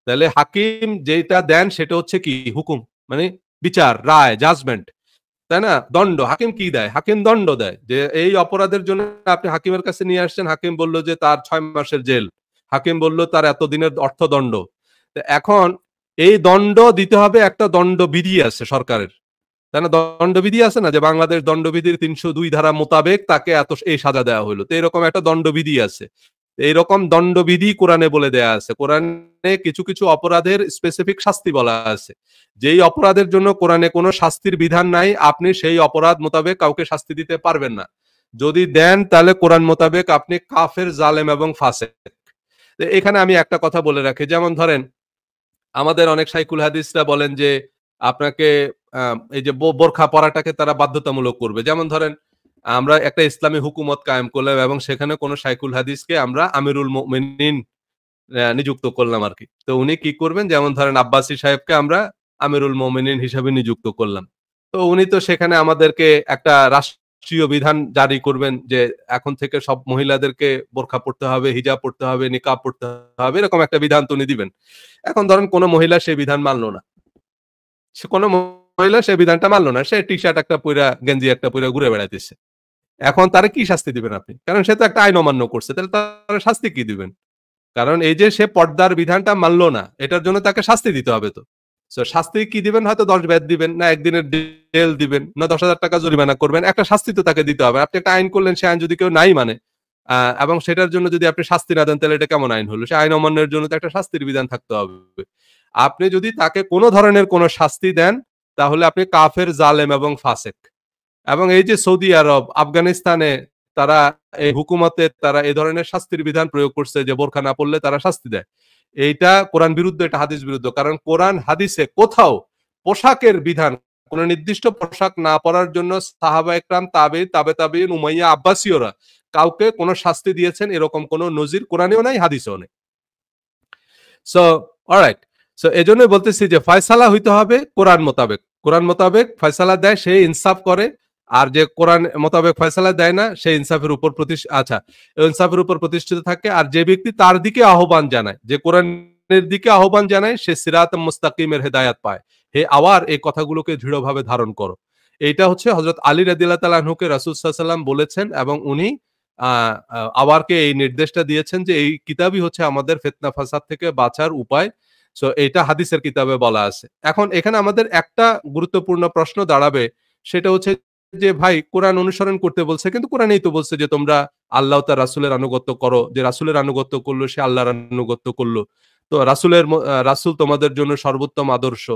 Speaker 1: তাহলে হাকিম যেটা দেন সেটা হচ্ছে কি? হুকুম। মানে বিচার, রায়, জাজমেন্ট। তাই না? দণ্ড। হাকিম কি দেয়? হাকিম দণ্ড দেয়। যে এই অপরাধের জন্য আপনি হাকিমের কাছে নিয়ে আসছেন। হাকিম বলল যে তার ৬ মাসের জেল। হাকিম বলল তার এত দিনের অর্থদণ্ড। তো এখন এই দণ্ড দিতে হবে একটা দণ্ডবিধি আছে সরকারের। তাই না? দণ্ডবিধি আছে না যে বাংলাদেশ দণ্ডবিধির ৩০২ ধারা মোতাবেক তাকে এই সাজা দেওয়া হইল। তো এরকম একটা দণ্ডবিধি আছে। এইরকম দণ্ডবিধি কোরআনে বলে দেয়া আছে। কোরআনে কিছু অপরাধের স্পেসিফিক শাস্তি বলা আছে। যেই অপরাধের জন্য কোরআনে কোনো শাস্তির বিধান নাই, আপনি সেই অপরাধ মোতাবেক কাউকে শাস্তি দিতে পারবেন না। যদি দেন তাহলে কোরআন মোতাবেক আপনি কাফের, জালেম এবং ফাসেক। তো এখানে আমি একটা কথা বলে রাখি। যেমন ধরেন আমাদের অনেক শাইখুল হাদিসরা বলেন যে আপনাকে আ এই যে বোরখা পরাটাকে তারা বাধ্যতামূলক করবে। যেমন ধরেন আমরা একটা ইসলামী হুকুমত কায়েম করলাম এবং সেখানে কোন শাইখুল হাদিসকে আমরা আমিরুল মুমিনিন নিযুক্ত করলাম আরকি। তো উনি কি করবেন? যেমন ধরেন আব্বাসী সাহেবকে আমরা আমিরুল মোমিনিন হিসাবে নিযুক্ত করলাম। তো উনি তো সেখানে আমাদেরকে একটা রাষ্ট্রীয় বিধান জারি করবেন যে এখন থেকে সব মহিলাদেরকে বোরখা পড়তে হবে, হিজাব পড়তে হবে, নিকাব পড়তে হবে। এরকম একটা বিধান তো উনি দিবেন। এখন ধরেন কোন মহিলা সেই বিধান মানল না। সে কোন মহিলা সেই বিধানটা মানল না। সে টি-শার্ট একটা পইড়া, গেঞ্জি একটা পইড়া ঘুরে বেড়াইতেছে। এখন তারে কি শাস্তি দিবেন আপনি? কারণ সে তো একটা আইন অমান্য করছে। তাহলে তার শাস্তি কি দিবেন? কারণ এই যে সে পর্দার বিধানটা মানল না, এটার জন্য তাকে শাস্তি দিতে হবে তো। সো শাস্তি কি দিবেন? হয়তো ১০ বেত দিবেন, না ১ দিনের জেল দিবেন, না ৳১০,০০০ জরিমানা করবেন। একটা শাস্তি তো তাকে দিতে হবে। আপনি একটা আইন করলেন, সে আইন যদি কেউ নাই মানে, আ এবং সেটার জন্য যদি আপনি শাস্তি না দেন, তাহলে এটা কেমন আইন হলো? সে আইন অমান্যের জন্য তো একটা শাস্তির বিধান থাকতে হবে। আপনি যদি তাকে কোন ধরনের কোন শাস্তি দেন, তাহলে আপনি কাফের, জালেম এবং ফাসেক। এবং এই যে সৌদি আরব, আফগানিস্তানে তারা এই হুকুমতে তারা এই ধরনের শাস্তির বিধান প্রয়োগ করছে যে বোরখা না পড়লে তারা শাস্তি দেয়। এইটা কোরআন বিরুদ্ধ, এটা হাদিস বিরুদ্ধ। কারণ কোরআন হাদিসে কোথাও পোশাকের বিধান, কোন নির্দিষ্ট পোশাক না পরার জন্য সাহাবা একরাম, তাবেঈন, তাবে-তাবেঈন, উমাইয়া, আব্বাসীয়রা কাউকে কোন শাস্তি দিয়েছেন এরকম কোন নজির কোরআনেও নাই, হাদিসেও নেই। So alright. সো এজন্যই বলতেছি যে ফয়সালা হইতে হবে কোরআন মোতাবেক। কোরআন মোতাবেক ফয়সালা দেয়, সে ইনসাফ করে। আর যে কোরআন মোতাবেক ফয়সালা দেয় না, সে ইনসাফের উপর ইনসাফের উপর প্রতিষ্ঠিত থাকে। আর যে ব্যক্তি তার দিকে আহ্বান জানায়, যে কোরআনের দিকে আহ্বান জানায়, সে সিরাত মুস্তাকিমের হেদায়াত পায়। হে আওয়ার, এই কথাগুলোকে দৃঢ়ভাবে ধারণ করো। এইটা হচ্ছে হযরত আলী রাদিয়াল্লাহু তাআলা আনহুকে রাসূল সাল্লাল্লাহু আলাইহি ওয়াসাল্লাম বলেছেন এবং উনি আ আ আওয়ারকে এই নির্দেশটা দিয়েছেন যে এই কিতাবই হচ্ছে আমাদের ফিতনা ফাসাদ থেকে বাঁচার উপায়। সো এইটা হাদিসের কিতাবে বলা আছে। এখন এখানে আমাদের একটা গুরুত্বপূর্ণ প্রশ্ন দাঁড়াবে, সেটা হচ্ছে যে ভাই কোরআন অনুসরণ করতে বলছে, কিন্তু কোরআনেই তো বলছে যে তোমরা আল্লাহ ও তার রাসূলের আনুগত্য করো। যে রাসূলের আনুগত্য করলো সে আল্লাহর আনুগত্য করলো। তো রাসূল তোমাদের জন্য সর্বোত্তম আদর্শ।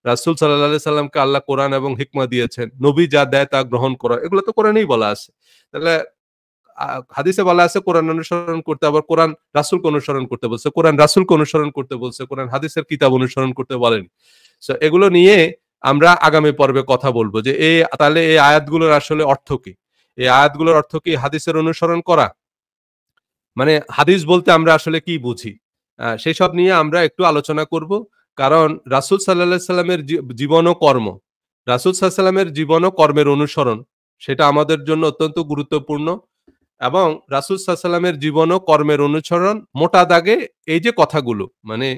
Speaker 1: রাসূল সাল্লাল্লাহু আলাইহি সাল্লামকে আল্লাহ কোরআন এবং হিকমা দিয়েছেন। নবী যা দেয় তা গ্রহণ করা। এগুলো তো কোরআনেই বলা আছে। তাহলে আ হাদিসে বলা আছে কোরআন অনুসরণ করতে, আবার কোরআন রাসূলকে অনুসরণ করতে বলছে। কোরআন রাসূলকে অনুসরণ করতে বলছে। কোরআন হাদিসের কিতাব অনুসরণ করতে বলেনি। সো এগুলো নিয়ে আমরা আগামী পর্বে কথা বলব যে তাহলে এই আয়াতগুলোর আসলে অর্থ কি? এই আয়াতগুলোর অর্থ কি হাদিসের অনুসরণ করা? মানে হাদিস বলতে আমরা আসলে কি বুঝি? সেসব নিয়ে আমরা একটু আলোচনা করব। কারণ রাসূল সাল্লাল্লাহু আলাইহি সাল্লামের জীবন ও কর্ম, রাসূল সাল্লাল্লাহু আলাইহি সাল্লামের জীবন ও কর্মের অনুসরণ, সেটা আমাদের জন্য অত্যন্ত গুরুত্বপূর্ণ। এবং রাসূল সাল্লাল্লাহু আলাইহি সাল্লামের জীবন ও কর্মের অনুসরণ মোটা দাগে এই যে কথাগুলো, মানে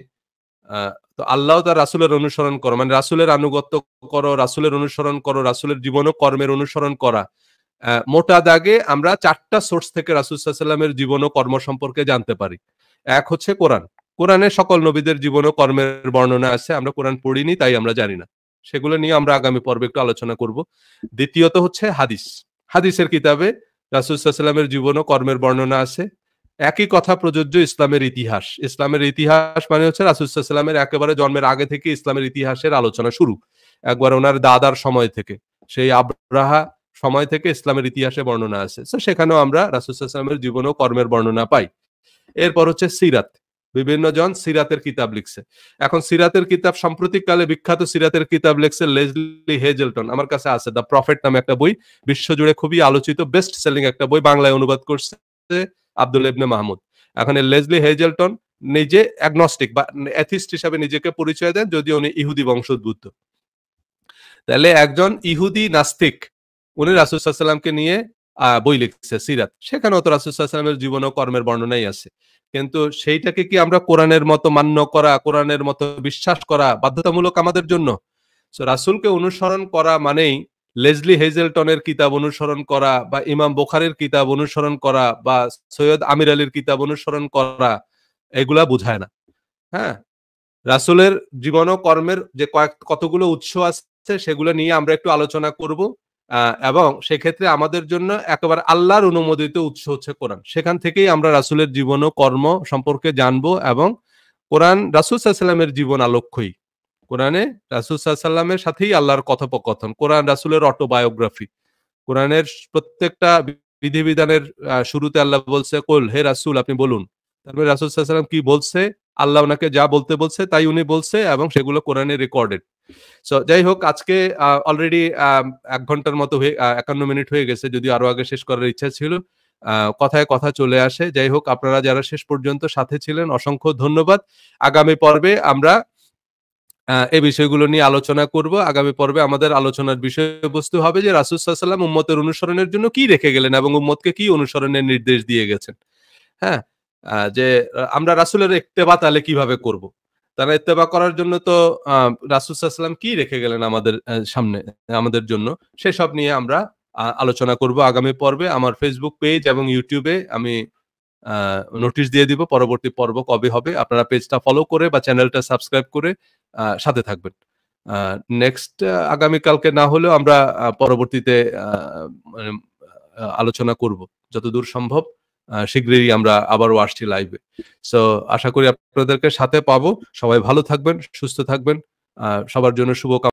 Speaker 1: আ তো আল্লাহ ও তার রাসূলের অনুসরণ করো, মানে রাসূলের আনুগত্য করো, রাসূলের অনুসরণ করো, রাসূলের জীবন ও কর্মের অনুসরণ করা। মোটা দাগে আমরা ৪ টা সোর্স থেকে রাসূল সাল্লাল্লাহু আলাইহি সাল্লামের জীবন ও কর্ম সম্পর্কে জানতে পারি। এক হচ্ছে কোরআন। কোরআনে সকল নবীদের জীবন ও কর্মের বর্ণনা আছে। আমরা কোরআন পড়িনি, তাই আমরা জানি না। সেগুলো নিয়ে আমরা আগামী পর্বে একটু আলোচনা করব। দ্বিতীয়ত হচ্ছে হাদিস। হাদিসের কিতাবে রাসূল সাল্লাল্লাহু আলাইহি সাল্লামের জীবন ও কর্মের বর্ণনা আছে। একই কথা প্রযোজ্য ইসলামের ইতিহাস। ইসলামের ইতিহাস মানে হচ্ছে রাসূল সাল্লাল্লাহু আলাইহি সাল্লামের একেবারে জন্মের আগে থেকে ইসলামের ইতিহাসের আলোচনা শুরু। একবার উনার দাদার সময় থেকে। সেই আব্রাহা সময় থেকে ইসলামের ইতিহাসে বর্ণনা আছে। সো সেখানেও আমরা রাসূল সাল্লাল্লাহু আলাইহি সাল্লামের জীবন ও কর্মের বর্ণনা পাই। এরপর হচ্ছে সিরাত। বিভিন্ন জন সিরাতের কিতাব লিখছে। এখন সিরাতের কিতাব সাম্প্রতিককালে বিখ্যাত সিরাতের কিতাব লিখছে লেসলি হেজেলটন। আমার কাছে আছে, দ্য প্রফেট নামে একটা বই। বিশ্বজুড়ে খুবই আলোচিত, বেস্ট সেলিং একটা বই। বাংলায় অনুবাদ করছে আব্দুল্লাহ ইবনে মাহমুদ। এখন এই লেসলি হেজেলটন নিজে অ্যাগনস্টিক বা অ্যাথিস্ট হিসাবে নিজেকে পরিচয় দেন, যদিও উনি ইহুদি বংশোদ্ভূত। তাহলে একজন ইহুদি নাস্তিক উনি রাসূল সাল্লাল্লাহু আলাইহি সাল্লামকে নিয়ে বই লিখছে সিরাত। সেখানেও তো রাসূল সাল্লাল্লাহু আলাইহি সাল্লামের জীবন ও কর্মের বর্ণনাই আছে। কিন্তু সেইটাকে কি আমরা কোরআনের মতো মান্য করা, কোরআনের মতো বিশ্বাস করা বাধ্যতামূলক আমাদের জন্য? সো রাসূলকে অনুসরণ করা মানেই লেসলি হেজেলটনের কিতাব অনুসরণ করা বা ইমাম বুখারীর কিতাব অনুসরণ করা বা সৈয়দ আমির আলীর কিতাব অনুসরণ করা, এগুলা বুঝায় না। হ্যাঁ? রাসূলের জীবন ও কর্মের যে কতগুলো উৎস আছে সেগুলো নিয়ে আমরা একটু আলোচনা করব। আ এবং সেক্ষেত্রে আমাদের জন্য একেবারে আল্লাহর অনুমোদিত উৎস হচ্ছে কোরআন। সেখান থেকেই আমরা রাসূলের জীবন ও কর্ম সম্পর্কে জানবো এবং কোরআন রাসূল সাল্লাল্লাহু আলাইহি ওয়াসাল্লামের জীবন আলোক্যই। কোরআনে রাসূল সাল্লাল্লাহু আলাইহি ওয়াসাল্লামের সাথেই আল্লাহর কথোপকথন। কোরআন রাসূলের অটোবায়োগ্রাফি। কোরআনের প্রত্যেকটা বিধিবিধানের শুরুতে আল্লাহ বলছে, "কুল হে রাসূল আপনি বলুন।" তারপরে রাসূল সাল্লাল্লাহু আলাইহি ওয়াসাল্লাম কি বলছে, আল্লাহ উনাকে যা বলতে বলছে তাই উনি বলছে এবং সেগুলো কোরআনে রেকর্ডেড। সো যাই হোক আজকে অলরেডি ১ ঘন্টার মতো ৫১ মিনিট হয়ে গেছে। যদিও আরো আগে শেষ করার ইচ্ছা ছিল। কথায় কথা চলে আসে। যাই হোক আপনারা যারা শেষ পর্যন্ত সাথে ছিলেন অসংখ্য ধন্যবাদ। আগামী পর্বে আমরা এই বিষয়গুলো নিয়ে আলোচনা করব। আগামী পর্বে আমাদের আলোচনার বিষয়বস্তু হবে যে রাসূল সাল্লাল্লাহু আলাইহি ওয়াসাল্লাম উম্মতের অনুসরণের জন্য কি রেখে গেলেন এবং উম্মতকে কি অনুসরণের নির্দেশ দিয়ে গেছেন। হ্যাঁ? যে আমরা রাসূলের ইত্তেবা তাহলে কিভাবে করব? তারা ইত্তেবা করার জন্য তো আ রাসূল সাল্লাল্লাহু আলাইহি ওয়াসাল্লাম কি রেখে গেলেন আমাদের সামনে আমাদের জন্য সেসব নিয়ে আমরা আলোচনা করব আগামী পর্বে। আমার Facebook পেজ এবং YouTube এ আমি আ নোটিশ দিয়ে দিব পরবর্তী পর্ব কবে হবে। আপনারা পেজটা ফলো করে বা চ্যানেলটা সাবস্ক্রাইব করে সাথে থাকবেন। আ নেক্সট আগামীকালকে না হলেও আমরা পরবর্তীতে আ মানে আলোচনা করব। যতদূর সম্ভব শিগগিরই আমরা আবারও আসছি লাইভে। সো আশা করি আপনাদেরকে সাথে পাবো। সবাই ভালো থাকবেন, সুস্থ থাকবেন। সবার জন্য শুভ